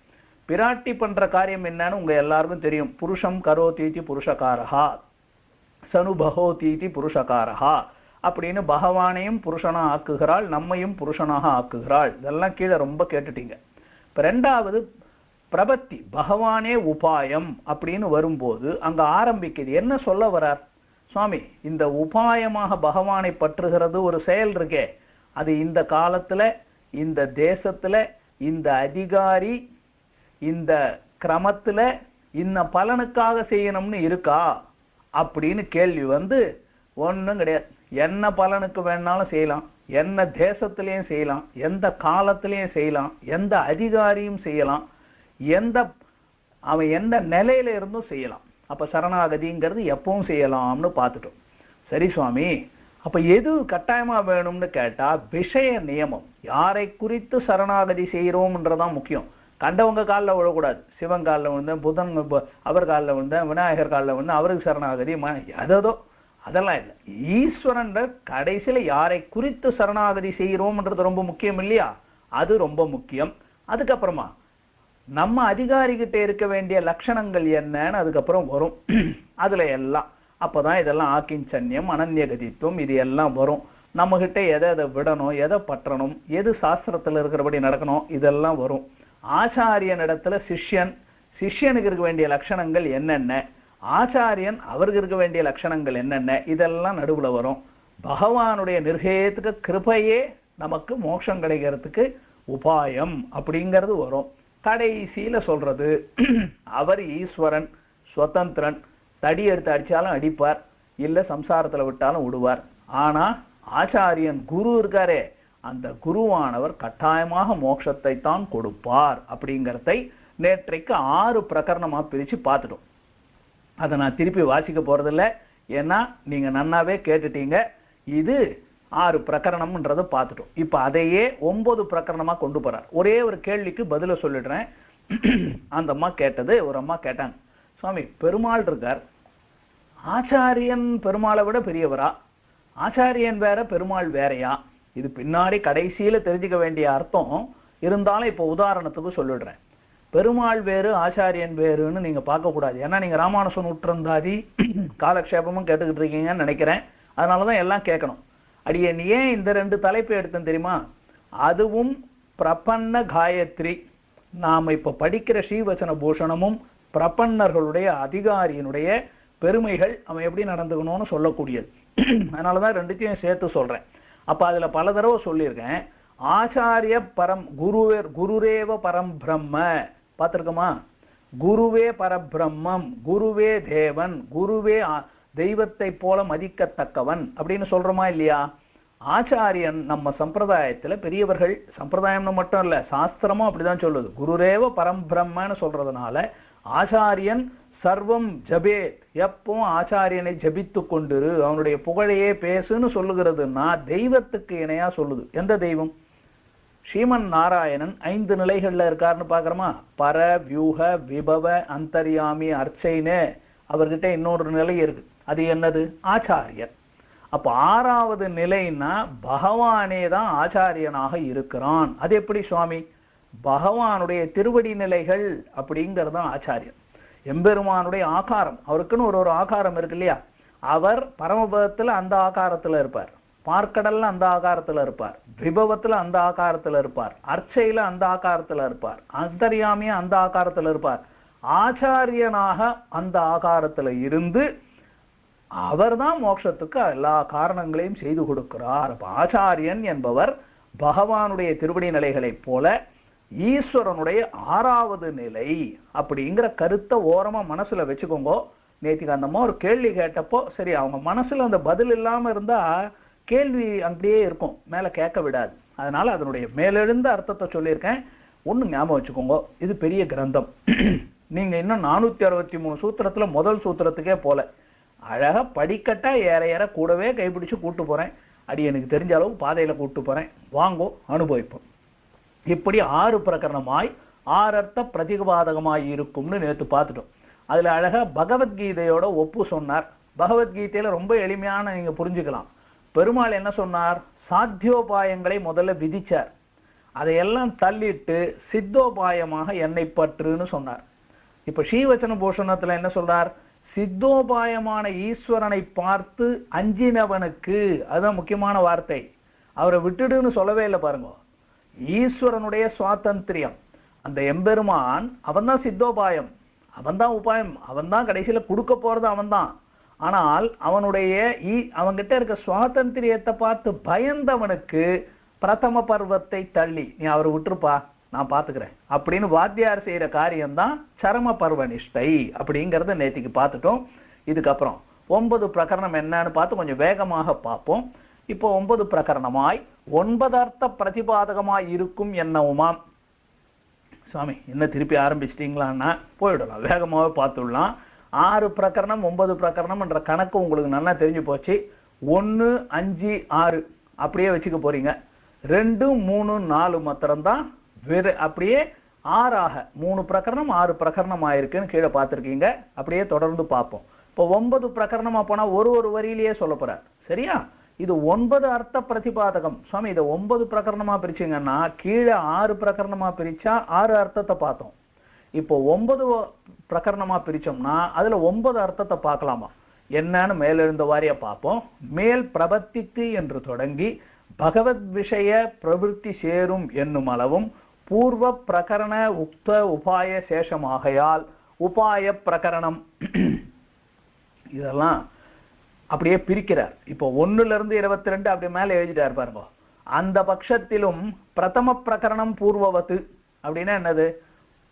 பிராட்டி பண்ற காரியம் என்னன்னு உங்க எல்லாருக்கும் தெரியும். புருஷம் கரோதீதி புருஷகாரஹா, சனுபகோதீதி புருஷகாரஹா அப்படின்னு பகவானையும் புருஷனா ஆக்குகிறாள், நம்மையும் புருஷனாக ஆக்குகிறாள். இதெல்லாம் கீழே ரொம்ப கேட்டுட்டீங்க. இப்ப 2வது பிரபத்தி, பகவானே உபாயம் அப்படின்னு வரும்போது அங்க ஆரம்பிக்குது. என்ன சொல்ல வரார்? சுவாமி இந்த உபாயமாக பகவானை பற்றுகிறது ஒரு செயல் இருக்கே, அது இந்த காலத்துல இந்த தேசத்துல இந்த அதிகாரி இந்த கிரமத்துல இன்ன பலனுக்காக செய்யணும்னு இருக்கா அப்படின்னு கேள்வி வந்து ஒண்ணும் கிடையாது. என்ன பலனுக்கு வேணாலும் செய்யலாம், என்ன தேசத்திலையும் செய்யலாம், எந்த காலத்திலையும் செய்யலாம், எந்த அதிகாரியும் செய்யலாம், அவன் எந்த நிலையில இருந்தும் செய்யலாம். அப்ப சரணாகதிங்கிறது எப்பவும் செய்யலாம்னு பார்த்துட்டோம். சரி சுவாமி, அப்ப எது கட்டாயமா வேணும்னு கேட்டா விஷய நியமம். யாரை குறித்து சரணாகதி செய்யறோம்ன்றதான் முக்கியம். கண்டவங்க காலில் விழக்கூடாது. சிவன் காலில் விழுந்தேன், புதன் அவர் காலில் விழுந்தேன், விநாயகர் காலில் விழுந்தேன், அவருக்கு சரணாகதி அதோ அதெல்லாம் இல்லை. ஈஸ்வரன் கடைசியில யாரை குறித்து சரணாகதி செய்யறோம்ன்றது ரொம்ப முக்கியம் இல்லையா? அது ரொம்ப முக்கியம். அதுக்கப்புறமா நம்ம அதிகாரிகிட்ட இருக்க வேண்டிய லட்சணங்கள் என்னன்னு அதுக்கப்புறம் வரும். அதுல எல்லாம் அப்பதான் இதெல்லாம் ஆக்கிஞ்சன்யம், அனன்யகதித்துவம், இது எல்லாம் வரும். நம்ம கிட்ட எதை விடணும், எதை பற்றணும், எது சாஸ்திரத்துல இருக்கிறபடி நடக்கணும், இதெல்லாம் வரும். ஆச்சாரியன் இடத்துல சிஷ்யனுக்கு இருக்க வேண்டிய லட்சணங்கள் என்னென்ன, ஆச்சாரியன் அவருக்கு இருக்க வேண்டிய லட்சணங்கள் என்னென்ன, இதெல்லாம் நடுவுல வரும். பகவானுடைய நிர்ஹேதுக கிருபையே நமக்கு மோட்சம் கிடைக்கிறதுக்கு உபாயம் அப்படிங்கிறது வரும். கடைசியில சொல்றது அவர் ஈஸ்வரன், சுதந்திரன், தடி எடுத்து அடிச்சாலும் அடிப்பார், இல்ல சம்சாரத்துல விட்டாலும் விடுவார். ஆனா ஆச்சாரியன் குரு இருக்காரே, அந்த குருவானவர் கட்டாயமாக மோட்சத்தை தான் கொடுப்பார் அப்படிங்கிறதை நேற்றைக்கு 6 பிரகரணமா பிரிச்சு பார்த்துட்டோம். அதை நான் திருப்பி வாசிக்க போறதில்ல, ஏன்னா நீங்க நன்னாவே கேட்டுட்டீங்க. இது 6 பிரகரணம்ன்றதை பார்த்துட்டோம். இப்ப அதையே 9 பிரகரணமா கொண்டு போறார். ஒரே ஒரு கேள்விக்கு பதில சொல்லிடுறேன். அந்த அம்மா கேட்டது, ஒரு அம்மா கேட்டாங்க, சுவாமி பெருமாள் இருக்கார், ஆச்சாரியன் பெருமாளை விட பெரியவரா, ஆச்சாரியன் வேற பெருமாள் வேறையா? இது பின்னாடி கடைசியில தெரிஞ்சுக்க வேண்டிய அர்த்தம் இருந்தாலும் இப்ப உதாரணத்துக்கு சொல்லிடுறேன். பெருமாள் வேறு ஆச்சாரியன் வேறுன்னு நீங்க பார்க்க கூடாது. ஏன்னா நீங்க ராமானுஜன் உற்றந்தாதி காலக்ஷேபமும் கேட்டுக்கிட்டு இருக்கீங்கன்னு நினைக்கிறேன். அதனாலதான் எல்லாம் கேட்கணும். அடியேன் ஏன் இந்த 2 தலைப்பு எடுத்தேன் தெரியுமா? அதுவும் பிரபன்ன காயத்ரி, நாம இப்ப படிக்கிற ஸ்ரீவச்சன பூஷணமும் பிரபன்னர்களுடைய அதிகாரியினுடைய பெருமைகள் அவன் எப்படி நடந்துக்கணும்னு சொல்லக்கூடியது. அதனாலதான் 2த்தையும் சேர்த்து சொல்றேன். அப்ப அதுல பல தடவை சொல்லியிருக்கேன். ஆச்சாரிய பரம் குருரேவ பரம் பிரம்ம பார்த்திருக்கோமா? குருவே பரபிரம்மம், குருவே தேவன், குருவே தெய்வத்தை போல மதிக்கத்தக்கவன் அப்படின்னு சொல்றோமா இல்லையா? ஆச்சாரியன் நம்ம சம்பிரதாயத்துல பெரியவர்கள், சம்பிரதாயம்னு மட்டும் இல்ல சாஸ்திரமும் அப்படிதான் சொல்லுது. குருரேவ பரம்பிரம்மன்னு சொல்றதுனால ஆச்சாரியன் சர்வம் ஜபேத், எப்பவும் ஆச்சாரியனை ஜபித்து கொண்டிரு, அவனுடைய புகழையே பேசுன்னு சொல்லுகிறதுன்னா தெய்வத்துக்கு இணையா சொல்லுது. எந்த தெய்வம்? ஸ்ரீமன் நாராயணன் 5 நிலைகள்ல இருக்காருன்னு பாக்குறோமா? பர, வியூக, விபவ, அந்தர்யாமி, அர்ச்சைன்னு அவர்கிட்ட இன்னொரு நிலை இருக்கு. அது என்னது? ஆச்சாரியன். அப்ப 6வது நிலைன்னா பகவானே தான் ஆச்சாரியனாக இருக்கிறான். அது எப்படி சுவாமி? பகவானுடைய திருவடி நிலைகள் அப்படிங்கறதுதான் ஆச்சாரியன். எம்பெருமானுடைய ஆகாரம், அவருக்குன்னு ஒரு ஆகாரம் இருக்கு இல்லையா? அவர் பரமபதத்துல அந்த ஆகாரத்துல இருப்பார், பார்க்கடல்ல அந்த ஆகாரத்துல இருப்பார், விபவத்துல அந்த ஆகாரத்துல இருப்பார், அர்ச்சையில அந்த ஆகாரத்துல இருப்பார், அந்தர்யாமியா அந்த ஆகாரத்துல இருப்பார். ஆச்சாரியனாக அந்த ஆகாரத்துல இருந்து அவர்தான் மோட்சத்துக்கு எல்லா காரணங்களையும் செய்து கொடுக்கிறார். அப்ப ஆச்சாரியன் என்பவர் பகவானுடைய திருவடி நிலைகளைப் போல ஈஸ்வரனுடைய 6வது நிலை அப்படிங்கிற கருத்தை ஓரமா மனசுல வச்சுக்கோங்க. நேத்திக்கு அந்தம்மா ஒரு கேள்வி கேட்டப்போ சரி, அவங்க மனசுல அந்த பதில் இல்லாம இருந்தா கேள்வி அப்படியே இருக்கும், மேல கேட்க விடாது. அதனால அதனுடைய மேலெழுந்த அர்த்தத்தை சொல்லியிருக்கேன். ஒண்ணு ஞாபகம் வச்சுக்கோங்க, இது பெரிய கிரந்தம். நீங்க இன்னும் 463 சூத்திரத்துல முதல் சூத்திரத்துக்கே போல. அழகா படிக்கட்டா ஏற ஏற கூடவே கைப்பிடிச்சு கூட்டு போறேன். அடி எனக்கு தெரிஞ்ச அளவு பாதையில கூட்டு போறேன், வாங்கோ அனுபவிப்போம். இப்படி 6 பிரகரணமாய் 6 அர்த்த பிரதிபாதகமாய் இருக்கும்னு நேற்று பார்த்துட்டோம். அதுல அழகா பகவத்கீதையோட ஒப்பு சொன்னார். பகவத்கீதையில ரொம்ப எளிமையான நீங்க புரிஞ்சுக்கலாம். பெருமாள் என்ன சொன்னார்? சாத்தியோபாயங்களை முதல்ல விதிச்சார், அதையெல்லாம் தள்ளிட்டு சித்தோபாயமாக என்னை பற்றுன்னு சொன்னார். இப்ப ஸ்ரீவச்சன பூஷணத்துல என்ன சொல்றார்? சித்தோபாயமான ஈஸ்வரனை பார்த்து அஞ்சினவனுக்கு, அதுதான் முக்கியமான வார்த்தை. அவரை விட்டுடுன்னு சொல்லவே இல்லை பாருங்க. ஈஸ்வரனுடைய சுவாதந்திரியம், அந்த எம்பெருமான் அவன் தான் சித்தோபாயம், அவன் தான் உபாயம், அவன் தான் கடைசியில கொடுக்க போறது அவன் தான். ஆனால் அவன்கிட்ட இருக்க சுவாதந்திரியத்தை பார்த்து பயந்தவனுக்கு பிரதம பர்வத்தை தள்ளி நீ அவரை விட்டுருப்பா நான் பாத்துக்கிறேன் அப்படின்னு வாத்தியார் செய்யற காரியம்தான் சரம பர்வ நிஷ்டை அப்படிங்கறத நேத்திக்கு பார்த்துட்டோம். இதுக்கப்புறம் 9 பிரகரணம் என்னன்னு பார்த்து கொஞ்சம் வேகமாக பார்ப்போம். இப்போ 9 பிரகரணமாய் 9 அர்த்த பிரதிபாதகமாய் இருக்கும் என்னவுமாம். சுவாமி என்ன திருப்பி ஆரம்பிச்சிட்டீங்களான்னா போயிடலாம், வேகமாவே பார்த்துடலாம். 6 பிரகரணம் 9 பிரகரணம் என்ற கணக்கு உங்களுக்கு நல்லா தெரிஞ்சு போச்சு. 1 5 6 அப்படியே வச்சுக்க போறீங்க. 2 3 4 மாத்திரம்தான் அப்படியே 6ஆக 3 பிரகரணம் 6 பிரகரணம் ஆயிருக்குன்னு கீழே பார்த்துருக்கீங்க. அப்படியே தொடர்ந்து பார்ப்போம். இப்போ 9 பிரகரணமா போனா ஒரு வரியிலேயே சொல்ல போறார். சரியா? இது 9 அர்த்த பிரதிபாதகம். சுவாமி இதை 9 பிரகரணமா பிரிச்சிங்கன்னா கீழே 6 பிரகரணமா பிரிச்சா 6 அர்த்தத்தை பார்த்தோம். இப்போ 9 பிரகரணமா பிரிச்சோம்னா அதுல 9 அர்த்தத்தை பார்க்கலாமா என்னன்னு மேலெழுந்த வாரியா பார்ப்போம். மேல் பிரபத்திக்கு என்று தொடங்கி பகவத் விஷய பிரவிற்த்தி சேரும் என்னும் அளவும் பூர்வ பிரகரண உக்த உபாய சேஷமாகையால் உபாய பிரகரணம் இதெல்லாம் அப்படியே பிரிக்கிறார். இப்போ 1-22 அப்படி மேல எழுதிட்டார் பாருங்க. அந்த பட்சத்திலும் பிரதம பிரகரணம் பூர்வவத்து அப்படின்னா என்னது?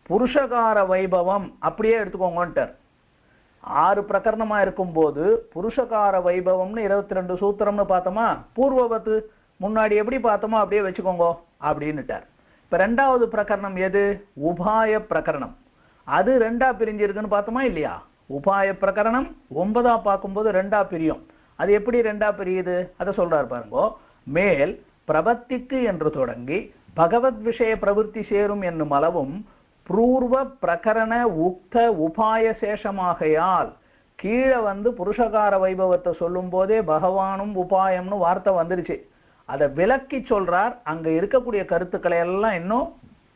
புருஷகார வைபவம் அப்படியே எடுத்துக்கோங்கன்ட்டார். 6 பிரகரணமா இருக்கும் போது புருஷகார வைபவம்னு 22 சூத்திரம்னு பார்த்தோமா, பூர்வவத்து முன்னாடி எப்படி பார்த்தோமோ அப்படியே வச்சுக்கோங்க அப்படின்னுட்டார். இப்ப 2வது பிரகரணம் எது? உபாய பிரகரணம். அது 2ஆ பிரிஞ்சிருக்குன்னு பார்த்தோமா இல்லையா? உபாய பிரகரணம் 9ஆ பார்க்கும்போது 2ஆ பிரியும். அது எப்படி 2ஆ பிரியுது அதை சொல்றாரு பாருங்க. மேல் பிரபத்திக்கு என்று தொடங்கி பகவத் விஷய பிரவிற்த்தி சேரும் என்னும் அளவும் பூர்வ பிரகரண உக்த உபாய சேஷமாகையால் கீழே புருஷகார வைபவத்தை சொல்லும் போதே பகவானும் உபாயம்னு வார்த்தை வந்துருச்சு. அதை விளக்கி சொல்றார். அங்க இருக்கக்கூடிய கருத்துக்களை எல்லாம் இன்னும்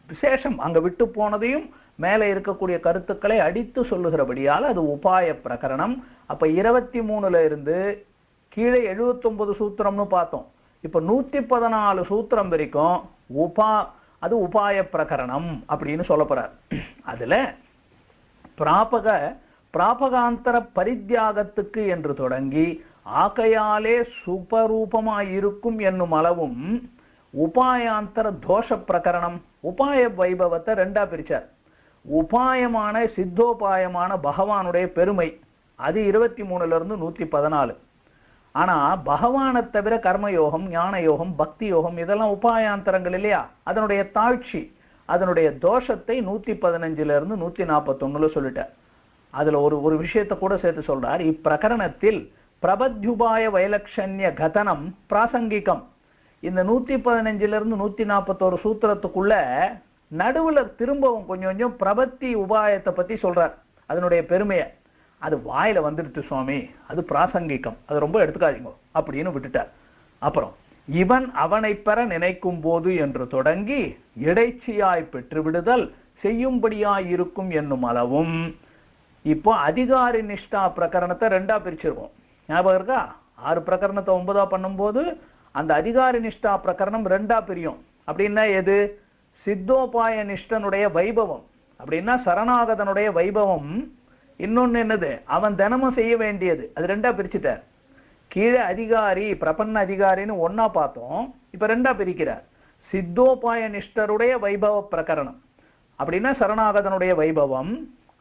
விசேஷம் அங்க விட்டு போனதையும் மேலே இருக்கக்கூடிய கருத்துக்களை அடித்து சொல்லுகிறபடியால் அது உபாய பிரகரணம். அப்ப 23ல இருந்து கீழே 79 சூத்திரம்னு பார்த்தோம். இப்ப 114 சூத்திரம் வரைக்கும் அது உபாய பிரகரணம் அப்படின்னு சொல்ல போறார். அதுல பிராபகாந்தர பரித்தியாகத்துக்கு என்று தொடங்கி ஆகையாலே சுபரூபமாயிருக்கும் என்னும் அளவும் உபாயாந்தர தோஷ பிரகரணம். உபாய வைபவத்தை 2ஆ பிரிச்சார். உபாயமான சித்தோபாயமான பகவானுடைய பெருமை அது 23ல இருந்து 114. ஆனா பகவானை தவிர கர்மயோகம், ஞான யோகம், பக்தி யோகம் இதெல்லாம் உபாயாந்தரங்கள் இல்லையா? அதனுடைய தாழ்ச்சி, அதனுடைய தோஷத்தை 115ல இருந்து 141ல சொல்லிட்டார். அதுல ஒரு விஷயத்தை கூட சேர்த்து சொல்றார். இப்பிரகரணத்தில் பிரபத்யுபாய வைலட்சண்ய கதனம் பிராசங்கிகம். இந்த 115ல இருந்து 141 சூத்திரத்துக்குள்ள நடுவுல திரும்பவும் கொஞ்சம் பிரபத்தி உபாயத்தை பத்தி சொல்றார், அதனுடைய பெருமையை. அது வாயில வந்துடுச்சு சுவாமி, அது பிராசங்கிகம், அது ரொம்ப எடுத்துக்காதீங்க அப்படின்னு விட்டுட்டார். அப்புறம் இவன் அவனை பெற நினைக்கும் போது என்று தொடங்கி இடைச்சியாய் பெற்று விடுதல் செய்யும்படியாய் இருக்கும் என்னும் அளவும். இப்போ அதிகாரி நிஷ்டா பிரகரணத்தை 2ஆ பிரிச்சிருக்கோம். ஞாபகம் இருக்கா? 6 பிரகரணத்தை 9ஆ பண்ணும்போது அந்த அதிகாரி நிஷ்டா பிரகரணம் 2ஆ பிரியும். அப்படின்னா எது? சித்தோபாய நிஷ்டனுடைய வைபவம் அப்படின்னா சரணாகதனுடைய வைபவம். இன்னொன்னு என்னது? அவன் தினமும் செய்ய வேண்டியது. அது 2ஆ பிரிச்சுட்டார். கீழே அதிகாரி பிரபன்ன அதிகாரின்னு 1ஆ பார்த்தோம். இப்ப 2ஆ பிரிக்கிறார். சித்தோபாய நிஷ்டருடைய வைபவ பிரகரணம் அப்படின்னா சரணாகதனுடைய வைபவம்.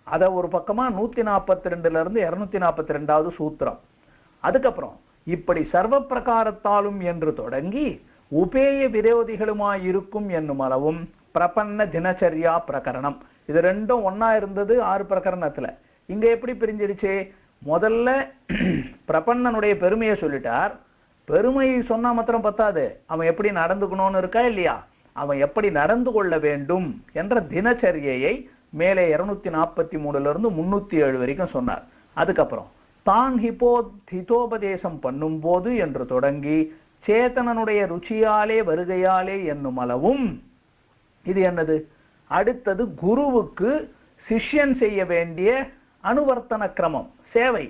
அத ஒரு பக்கமா 142ல இருந்து 242வது சூத்திரம். அதுக்கப்புறம் இப்படி சர்வ பிரகாரத்தாலும் என்று தொடங்கி உபேய விரோதிகளுமாய் இருக்கும் என்னும் அளவும் பிரபன்ன தினச்சரியா பிரகரணம். இது 2ம் 1ஆ இருந்தது 6 பிரகரணத்துல. இங்க எப்படி பிரிஞ்சிருச்சு? முதல்ல பிரபன்னனுடைய பெருமையை சொல்லிட்டார். பெருமையை சொன்னா மாத்திரம் பத்தாது, அவன் எப்படி நடந்துக்கணும்னு இருக்கா இல்லையா? அவன் எப்படி நடந்து கொள்ள வேண்டும் என்ற தினச்சரியையை மேலே 243ல இருந்து 307 வரைக்கும் சொன்னார். அதுக்கப்புறம் தான் ஹிதோபதேசம் பண்ணும் போது என்று தொடங்கி சேதனனுடைய ருச்சியாலே வருகையாலே என்னும் அளவும். இது என்னது? அடுத்தது குருவுக்கு சிஷ்யன் செய்ய வேண்டிய அனுவர்த்தன கிரமம், சேவை.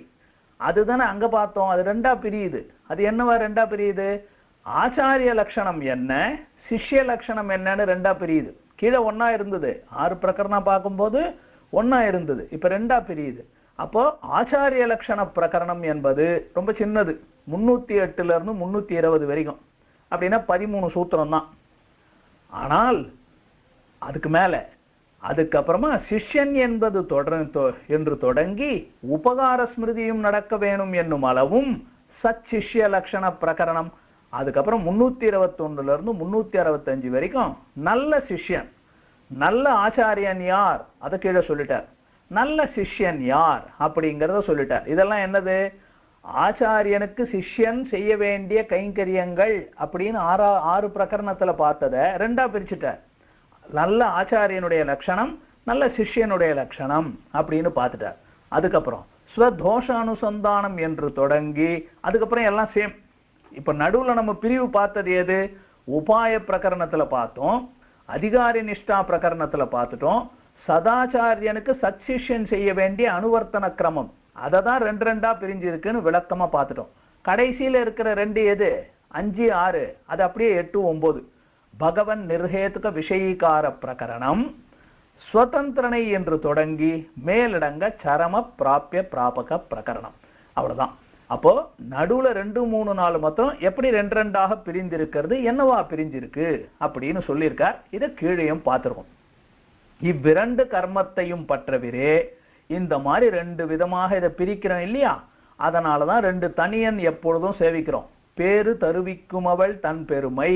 அதுதானே அங்க பார்த்தோம். அது 2ஆ பிரியுது. அது என்னவா 2ஆ பிரியுது? ஆச்சாரிய லட்சணம் என்ன, சிஷ்ய லட்சணம் என்னன்னு 2ஆ பிரியுது. கீழே 1ஆ இருந்தது. 6 பிரகரணம் பார்க்கும்போது 1ஆ இருந்தது. இப்ப 2ஆ பிரியுது. அப்போ ஆச்சாரிய லட்சண பிரகரணம் என்பது ரொம்ப சின்னது, 308 இருந்து 320 வரைக்கும், அப்படின்னா 13 சூத்திரம் தான். ஆனால் அதுக்கு மேல அதுக்கப்புறமா சிஷ்யன் என்பது என்று தொடங்கி உபகார ஸ்மிருதியும் நடக்க வேணும் என்னும் அளவும் சச்சிஷ்ய லட்சண பிரகரணம். அதுக்கப்புறம் 321 இருந்து 365 வரைக்கும் நல்ல சிஷ்யன், நல்ல ஆச்சாரியன் யார் அதை கீழே சொல்லிட்டார். நல்ல சிஷ்யன் யார் அப்படிங்கிறத சொல்லிட்டார். இதெல்லாம் என்னது? ஆச்சாரியனுக்கு சிஷ்யன் செய்ய வேண்டிய கைங்கரியங்கள் அப்படின்னு 6 பிரகரணத்துல பார்த்ததை 2ஆ பிரிச்சுட்டார். நல்ல ஆச்சாரியனுடைய லட்சணம், நல்ல சிஷ்யனுடைய லட்சணம் அப்படின்னு பார்த்துட்டார். அதுக்கப்புறம் ஸ்வதோஷ அனுசந்தானம் என்று தொடங்கி அதுக்கப்புறம் எல்லாம் சேம். இப்ப நடுவுல நம்ம பிரிவு பார்த்தது எது? உபாய பிரகரணத்துல பார்த்தோம், அதிகாரி நிஷ்டா பிரகரணத்துல பார்த்துட்டோம், சதாச்சாரியனுக்கு சத்சிஷ்யன் செய்ய வேண்டிய அனுவர்த்தன கிரமம் அதை தான் 2 பிரிஞ்சிருக்குன்னு விளக்கமா பார்த்துட்டோம். கடைசியில இருக்கிற 2 எது? 5, 6, அது அப்படியே 8, 9. பகவன் நிர்ஹேதுக விஷயீகார பிரகரணம், ஸ்வதந்திரனை என்று தொடங்கி மேலடங்க சரம பிராபிய பிராபக பிரகரணம். அவ்வளவுதான். அப்போ நடுவுல 2, 3, 4 மொத்தம் எப்படி 2 பிரிந்திருக்கிறது, என்னவா பிரிஞ்சிருக்கு அப்படின்னு சொல்லியிருக்கார். இதை கீழையும் பார்த்திருக்கோம். இவ்விரண்டு கர்மத்தையும் பற்றவிரே இந்த மாதிரி 2 விதமாக இதை பிரிக்கிறோம் இல்லையா? அதனாலதான் 2 தனியன் எப்பொழுதும் சேவிக்கிறோம். பேரு தருவிக்கும் அவள் தன் பெருமை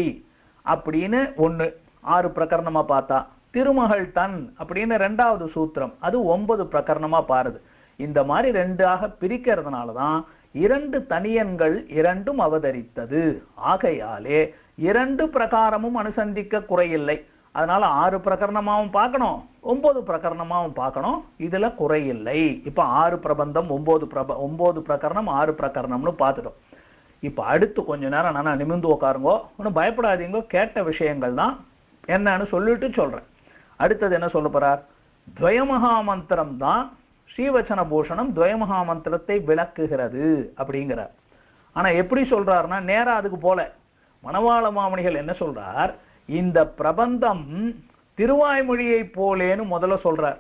அப்படின்னு 1 6 பிரகரணமா பார்த்தா, திருமகள் தன் அப்படின்னு 2வது சூத்திரம் அது 9 பிரகரணமா பாருது. இந்த மாதிரி 2ஆக பிரிக்கிறதுனாலதான் 2 தனியன்கள் 2ம் அவதரித்தது. ஆகையாலே 2 பிரகாரமும் அனுசந்திக்க குறையில்லை. அதனால 6 பிரகரணமாவும் பார்க்கணும், 9 பிரகரணமாவும் பார்க்கணும், இதுல குறையில்லை. இப்ப 6 பிரபந்தம் 9 பிரகரணம் 6 பிரகரணம்னு பார்த்துட்டோம். இப்ப அடுத்து கொஞ்ச நேரம் நான் நிமிர்ந்து உட்காருங்கோ, ஒன்னும் பயப்படாதீங்க, கேட்ட விஷயங்கள் தான் என்னன்னு சொல்லிட்டு சொல்றேன். அடுத்தது என்ன சொல்ல போறார்? துவயமகா மந்திரம் தான் ஸ்ரீவச்சன பூஷணம் துவயமகா மந்திரத்தை விளக்குகிறது அப்படிங்கிறார். ஆனா எப்படி சொல்றாருன்னா நேரா அதுக்கு போல. மணவாள மாமணிகள் என்ன சொல்றார்? இந்த பிரபந்தம் திருவாய்மொழியை போலேன்னு முதல்ல சொல்றார்.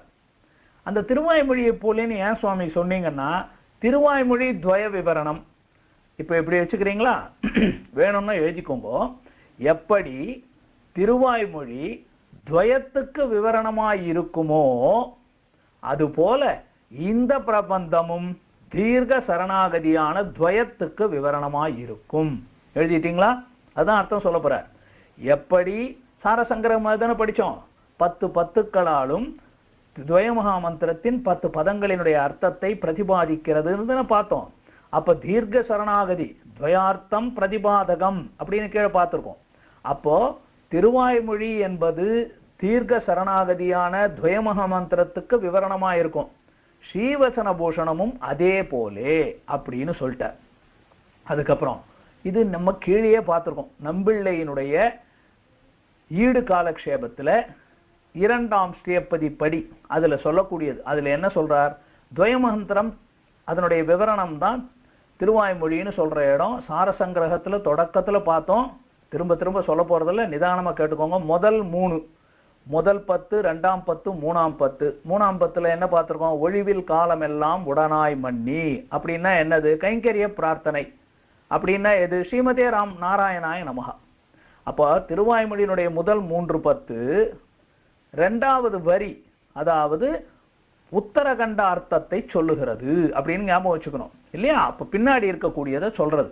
அந்த திருவாய்மொழியை போலேன்னு ஏன் சுவாமி சொன்னீங்கன்னா, திருவாய்மொழி துவய விவரணம். இப்ப எப்படி வச்சுக்கிறீங்களா? வேணும்னா எழுதிக்கோங்க. எப்படி திருவாய்மொழி துவயத்துக்கு விவரணமாய் இருக்குமோ அதுபோல இந்த பிரபந்தமும் தீர்க்க சரணாகதியான துவயத்துக்கு விவரணமாய் இருக்கும். எழுதிட்டீங்களா? அதான் அர்த்தம் சொல்ல போறார். எப்படி சாரசங்கிரகம் தானே படிச்சோம், 10 பத்துக்களாலும் துவயமகா மந்திரத்தின் 10 பதங்களினுடைய அர்த்தத்தை பிரதிபாதிக்கிறதுன்னு பார்த்தோம். அப்ப தீர்க்க சரணாகதி துவயார்த்தம் பிரதிபாதகம் அப்படின்னு கீழே பார்த்திருக்கோம். அப்போ திருவாய்மொழி என்பது தீர்க்க சரணாகதியான துவயமகா மந்திரத்துக்கு விவரணமா இருக்கும். ஸ்ரீவசன பூஷணமும் அதே போலே அப்படின்னு சொல்லிட்டார். அதுக்கப்புறம் இது நம்ம கீழே பார்த்திருக்கோம். நம்பிள்ளையினுடைய ஈடு காலக்ஷேபத்துல 2ஆம் ஸ்ரீயப்பதி படி அதுல சொல்லக்கூடியது. அதுல என்ன சொல்றார்? துவயமந்திரம் அதனுடைய விவரணம் தான் திருவாய்மொழின்னு சொல்ற இடம். சாரசங்கிரகத்துல தொடக்கத்துல பார்த்தோம், திரும்ப திரும்ப சொல்ல போறதில்ல, நிதானமா கேட்டுக்கோங்க. முதல் 3, முதல் 10, 2ஆம் 10, 3ஆம் 10. 3ஆம் 10ல என்ன பார்த்திருக்கோம்? ஒழிவில் காலம் எல்லாம் உடனாய் மன்னி அப்படின்னா என்னது? கைங்கரிய பிரார்த்தனை. அப்படின்னா எது? ஸ்ரீமதே ராம் நாராயணாய நமஹா. அப்போ திருவாய்மொழியினுடைய முதல் 3 10 2வது வரி அதாவது உத்தரகண்ட அர்த்தத்தை சொல்லுகிறது அப்படின்னு ஞாபகம் வச்சுக்கணும் இல்லையா? அப்ப பின்னாடி இருக்கக்கூடியதை சொல்றது.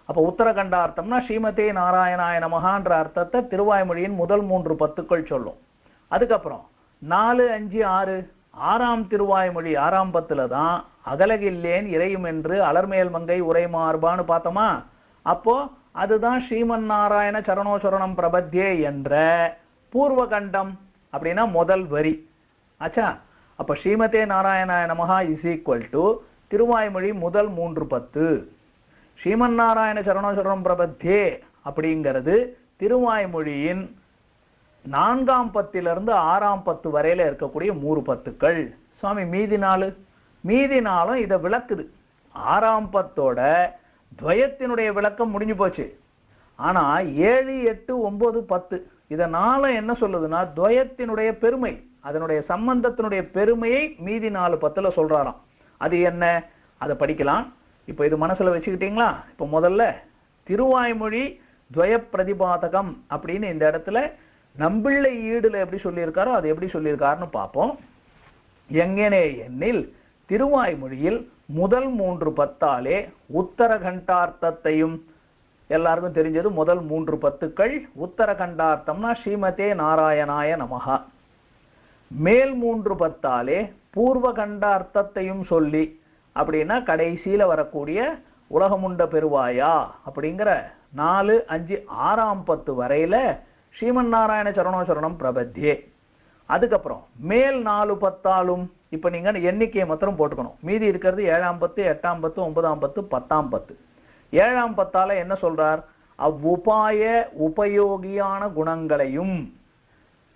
அப்ப உத்தரகண்ட அர்த்தம்னா ஸ்ரீமதே நாராயணாய நமஹான்ற அர்த்தத்தை திருவாய்மொழியின் முதல் 3 10கள் சொல்லும். அதுக்கப்புறம் 4, 5, 6 6ஆம் திருவாய்மொழி 6ஆம் 10ல தான் அகலகில்லேன் இறையும் என்று அலர்மேல் மங்கை உரை மார்பான்னு பார்த்தோமா? அப்போ அதுதான் ஸ்ரீமன் நாராயண சரணோசரணம் பிரபத்தியே என்ற பூர்வகண்டம் அப்படின்னா முதல் வரி ஆச்சா. அப்ப ஸ்ரீமதே நாராயணாய நமஹா இஸ் ஈக்குவல் டு திருவாய்மொழி முதல் 3 10. ஸ்ரீமன் நாராயண சரணோசரணம் பிரபத்தியே அப்படிங்கிறது திருவாய்மொழியின் 4ஆம் 10லிருந்து 6ஆம் 10 வரையில இருக்கக்கூடிய 3 10கள். சுவாமி மீதி 4 இதை விளக்குது. 6ஆம் 10ஓட துவயத்தினுடைய விளக்கம் முடிஞ்சு போச்சு. ஆனா 7, 8, 9, 10 இதனால என்ன சொல்லுதுன்னா துவயத்தினுடைய பெருமை, அதனுடைய சம்பந்தத்தினுடைய பெருமையை மீதி 4 10ல சொல்றாராம். அது என்ன, அதை படிக்கலாம். இப்போ இது மனசுல வச்சுக்கிட்டீங்களா? இப்போ முதல்ல திருவாய்மொழி துவய பிரதிபாதகம் அப்படின்னு இந்த இடத்துல நம்பிள்ளை ஈடுல எப்படி சொல்லியிருக்காரோ அது எப்படி சொல்லியிருக்காருன்னு பார்ப்போம். எங்கனே எண்ணில் திருவாய்மொழியில் முதல் 3 பத்தாலே உத்தரகண்டார்த்தத்தையும், எல்லாருக்கும் தெரிஞ்சது முதல் 3 பத்துக்கள் உத்தரகண்டார்த்தம்னா ஸ்ரீமதே நாராயணாய நமஹா. மேல் 3 பத்தாலே பூர்வகண்டார்த்தத்தையும் சொல்லி, அப்படின்னா கடைசியில வரக்கூடிய உலகமுண்ட பெருவாயா அப்படிங்கிற 4, 5, 6ஆம் பத்து வரையில ஸ்ரீமன் நாராயண சரணோசரணம் பிரபத்தியே. அதுக்கப்புறம் மேல் 4 பத்தாலும் இப்ப நீங்க எண்ணிக்கையை மாத்திரம் போட்டுக்கணும். மீதி இருக்கிறது 7ஆம் பத்து, 8ஆம் பத்து, 9ஆம் பத்து, 10ஆம் பத்து. 7ஆம் பத்தால என்ன சொல்றார்? அவ்வுபாய உபயோகியான குணங்களையும்,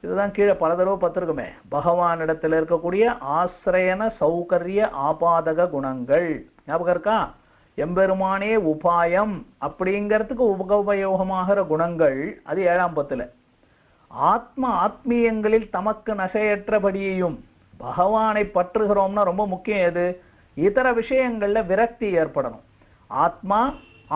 இதுதான் கீழே பல தடவை பத்திருக்குமே, பகவானிடத்தில் இருக்கக்கூடிய ஆசிரியன சௌகரிய ஆபாதக குணங்கள் ஞாபகம் இருக்கா? எம்பெருமானே உபாயம் அப்படிங்கிறதுக்கு உபயோகமாகிற குணங்கள் அது 7ஆம் பத்துல. ஆத்மீயங்களில் தமக்கு நசையற்றபடியையும், பகவானை பற்றுகிறோம்னா ரொம்ப முக்கியம் எது? இதர விஷயங்கள்ல விரக்தி ஏற்படணும்.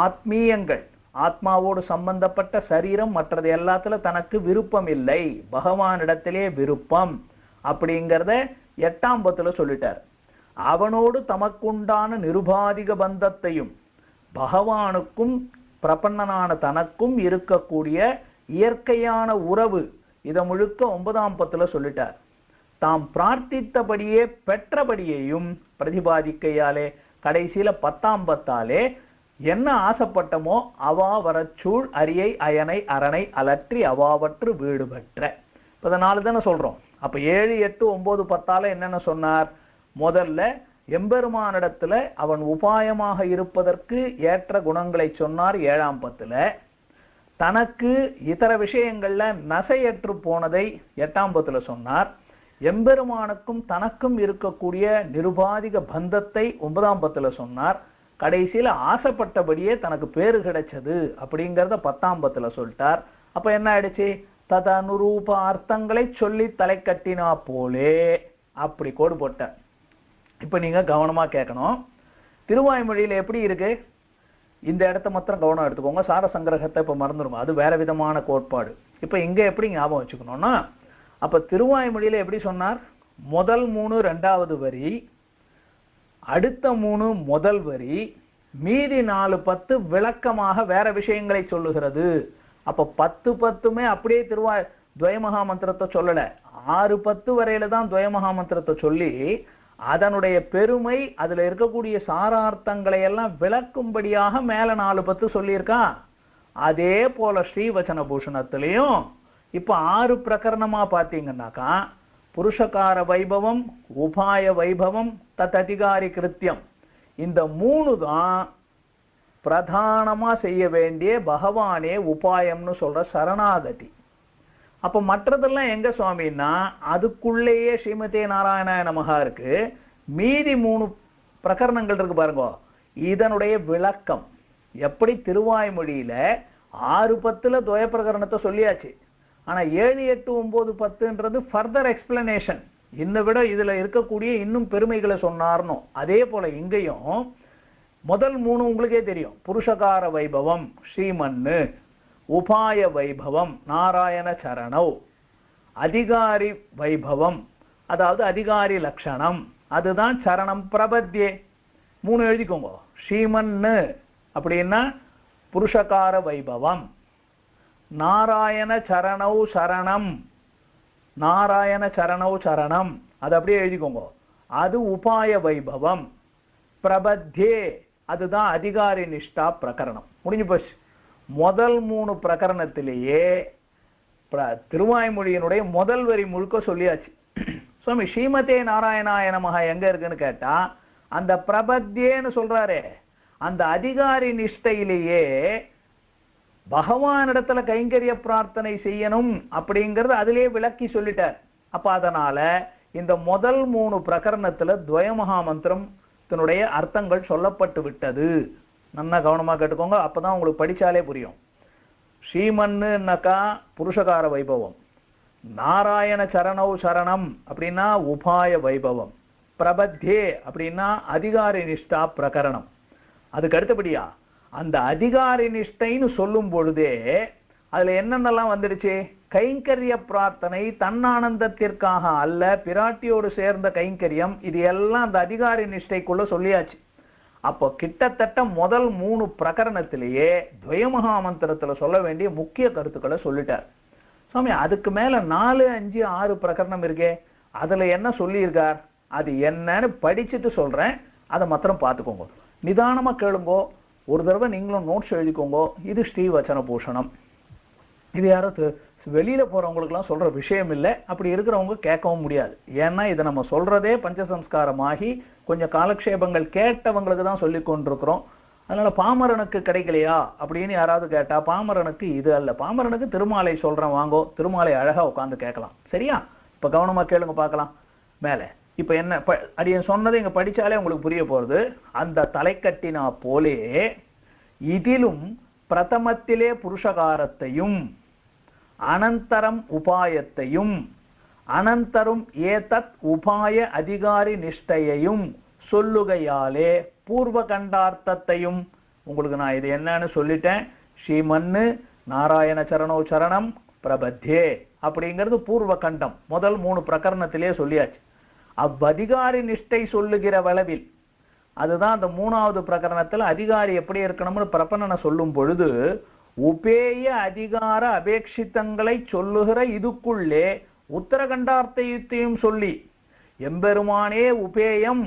ஆத்மீயங்கள், ஆத்மாவோடு சம்பந்தப்பட்ட சரீரம் மற்றது எல்லாத்துல தனக்கு விருப்பம் இல்லை, பகவானிடத்திலே விருப்பம் அப்படிங்கிறத 8ஆம் பத்துல சொல்லிட்டார். அவனோடு தமக்குண்டான நிருபாதிக பந்தத்தையும், பகவானுக்கும் பிரபன்னனான தனக்கும் இருக்கக்கூடிய இயற்கையான உறவு, இதை முழுக்க 9ஆம் பத்துல சொல்லிட்டார். தாம் பிரார்த்தித்தபடியே பெற்றபடியையும் பிரதிபாதிக்கையாலே கடைசியில 10ஆம் பத்தாலே என்ன ஆசைப்பட்டமோ அவா வரச்சூழ் அரியை அயனை அரணை அலற்றி அவாவற்று வீடு பெற்ற. இப்ப 4 தானே சொல்றோம். அப்ப 7, 8, 9, 10ஆல என்னென்ன சொன்னார்? முதல்ல எம்பெருமானிடத்துல அவன் உபாயமாக இருப்பதற்கு ஏற்ற குணங்களை சொன்னார் 7ஆம் பத்துல. தனக்கு இதர விஷயங்கள்ல நசையற்று போனதை 8ஆம் பத்துல சொன்னார். எம்பெருமானுக்கும் தனக்கும் இருக்கக்கூடிய நிருபாதிக பந்தத்தை 9ஆம் பத்துல சொன்னார். கடைசியில ஆசைப்பட்டபடியே தனக்கு பேரு கிடைச்சது அப்படிங்கறத 10ஆம் பத்துல சொல்லிட்டார். அப்ப என்ன ஆயிடுச்சு? ததனுரூப அர்த்தங்களை சொல்லி தலை கட்டினா போலே அப்படி கோடு போட்டார். இப்ப நீங்க கவனமா கேட்கணும். திருவாய்மொழியில எப்படி இருக்கு? இந்த இடத்த மாத்திரம் கவனம் எடுத்துக்கோங்க. சார சங்கிரகத்தை இப்ப மறந்துருங்க, அது வேற விதமான கோட்பாடு. இப்ப இங்க எப்படி ஞாபகம் வச்சுக்கணும்னா, அப்ப திருவாய்மொழியில எப்படி சொன்னார்? முதல் 3 2வது வரி, அடுத்த 3 முதல் வரி, மீதி 4 10 விளக்கமாக வேற விஷயங்களை சொல்லுகிறது. அப்ப 10 10மே அப்படியே துவயமகா மந்திரத்தை சொல்லல. 6 10 வரையில தான் துவயமகா மந்திரத்தை சொல்லி அதனுடைய பெருமை, அதுல இருக்கக்கூடிய சாரார்த்தங்களை எல்லாம் விளக்கும்படியாக மேல 4 10 சொல்லியிருக்கான். அதே போல ஸ்ரீவச்சன பூஷணத்திலையும் இப்ப 6 பிரகரணமா பாத்தீங்கன்னாக்கா, புருஷகார வைபவம், உபாய வைபவம், ததிகாரி கிருத்தியம், இந்த 3 தான் பிரதானமா செய்ய வேண்டிய பகவானே உபாயம்னு சொல்ற சரணாகதி. அப்ப மற்றதெல்லாம் எங்க சுவாமின்னா, அதுக்குள்ளேயே ஸ்ரீமதே நாராயணாய நமஹா இருக்கு. மீதி 3 பிரகரணங்கள் இருக்கு பாருங்க, இதனுடைய விளக்கம். எப்படி திருவாய்மொழியில 6 10ல துவய பிரகரணத்தை சொல்லியாச்சு, ஆனா 7 8 9 10ன்றது ஃபர்தர் எக்ஸ்பிளனேஷன், இன்னை விட இதுல இருக்கக்கூடிய இன்னும் பெருமைகளை சொன்னார்னோ. அதே போல இங்கேயும் முதல் 3 உங்களுக்கே தெரியும். புருஷகார வைபவம் ஸ்ரீமன்னு, உபாய வைபவம் நாராயண சரணவ், அதிகாரி வைபவம் அதாவது அதிகாரி லட்சணம், அதுதான் சரணம் பிரபத்தியே. 3 எழுதிக்கோங்க. ஸ்ரீமன்னு அப்படின்னா புருஷகார வைபவம், நாராயண சரணவ் சரணம், நாராயண சரணவ் சரணம் அது அப்படியே எழுதிக்கோங்க, அது உபாய வைபவம். பிரபத்தியே அதுதான் அதிகாரி நிஷ்டா பிரகரணம். முடிஞ்சு போச்சு. முதல் 3 பிரகரணத்திலேயே திருவாய்மொழியினுடைய முதல் வரி முழுக்க சொல்லியாச்சு. சுவாமி ஸ்ரீமதே நாராயணாய நமஹா எங்க இருக்குன்னு கேட்டா, அந்த பிரபத்தியேன்னு சொல்றாரே, அந்த அதிகாரி நிஷ்டையிலேயே பகவானிடத்துல கைங்கரிய பிரார்த்தனை செய்யணும் அப்படிங்கறது அதிலேயே விளக்கி சொல்லிட்டார். அப்ப அதனால இந்த முதல் 3 பிரகரணத்துல துவயமகா மந்திரத்தினுடைய அர்த்தங்கள் சொல்லப்பட்டு விட்டது. நல்லா கவனமா கேட்டுக்கோங்க, அப்பதான் உங்களுக்கு படிச்சாலே புரியும். ஸ்ரீமன்னுனாக்கா புருஷகார வைபவம், நாராயண சரணவ் சரணம் அப்படின்னா உபாய வைபவம், பிரபத்யே அப்படின்னா அதிகாரி நிஷ்டா பிரகரணம். அதுக்கு அடுத்தபடியா அந்த அதிகாரி நிஷ்டைன்னு சொல்லும் பொழுதே அதுல என்னென்னலாம் வந்துடுச்சு? கைங்கரிய பிரார்த்தனை, தன்னானந்தத்திற்காக அல்ல, பிராட்டியோடு சேர்ந்த கைங்கரியம், இது எல்லாம் அந்த அதிகாரி நிஷ்டைக்குள்ள சொல்லியாச்சு. அப்போ கிட்டத்தட்ட முதல் 3 பிரகரணத்திலேயே துவயமகா மந்திரத்துல சொல்ல வேண்டிய முக்கிய கருத்துக்களை சொல்லிட்டார் சுவாமி. அதுக்கு மேல 4, 5, 6 பிரகரணம் இருக்கே, அதுல என்ன சொல்லியிருக்கார்? அது என்னன்னு படிச்சுட்டு சொல்றேன், அதை மாத்திரம் பார்த்துக்கோங்க. நிதானமா கேளுங்கோ. ஒரு தடவை நீங்களும் நோட்ஸ் எழுதிக்கோங்க. இது ஸ்ரீவச்சன பூஷணம். இது யாரும் வெளியில போறவங்களுக்குலாம் சொல்ற விஷயம் இல்லை. அப்படி இருக்கிறவங்க கேட்கவும் முடியாது. ஏன்னா இதை நம்ம சொல்றதே பஞ்சசம்ஸ்காரமாகி கொஞ்சம் காலக்ஷேபங்கள் கேட்டவங்களுக்கு தான் சொல்லி கொண்டிருக்கிறோம். அதனால பாமரனுக்கு கிடைக்கலையா அப்படின்னு யாராவது கேட்டா, பாமரனுக்கு இது அல்ல. பாமரனுக்கு திருமாலை சொல்றேன் வாங்கோ, திருமாலை அழகா உட்காந்து கேட்கலாம். சரியா? இப்ப கவனமா கேளுங்க பார்க்கலாம். மேல இப்ப என்ன அடியன் சொன்னது இங்க படிச்சாலே உங்களுக்கு புரிய போறது. அந்த தலைக்கட்டினா போலே இதிலும் பிரதமத்திலே புருஷகாரத்தையும் அனந்தரம் உபாயத்தையும் அனந்தரும் ஏதத் உபாய அதிகாரி நிஷ்டையையும் சொல்லுகையாலே பூர்வ கண்டார்த்தத்தையும், உங்களுக்கு நான் இது என்னன்னு சொல்லிட்டேன். ஸ்ரீமன்னு நாராயண சரணோ சரணம் பிரபத்யே அப்படிங்கிறது பூர்வ கண்டம். முதல் 3 பிரகரணத்திலே சொல்லியாச்சு. அவ்வதிகாரி நிஷ்டை சொல்லுகிற அளவில், அதுதான் அந்த 3வது பிரகரணத்தில் அதிகாரி எப்படி இருக்கணும்னு பிரபன்னனை சொல்லும் பொழுது உபேய அதிகார அபேட்சித்தங்களை சொல்லுகிற இதுக்குள்ளே உத்தரகண்டார்த்தத்தையும் சொல்லி எம்பெருமானே உபேயம்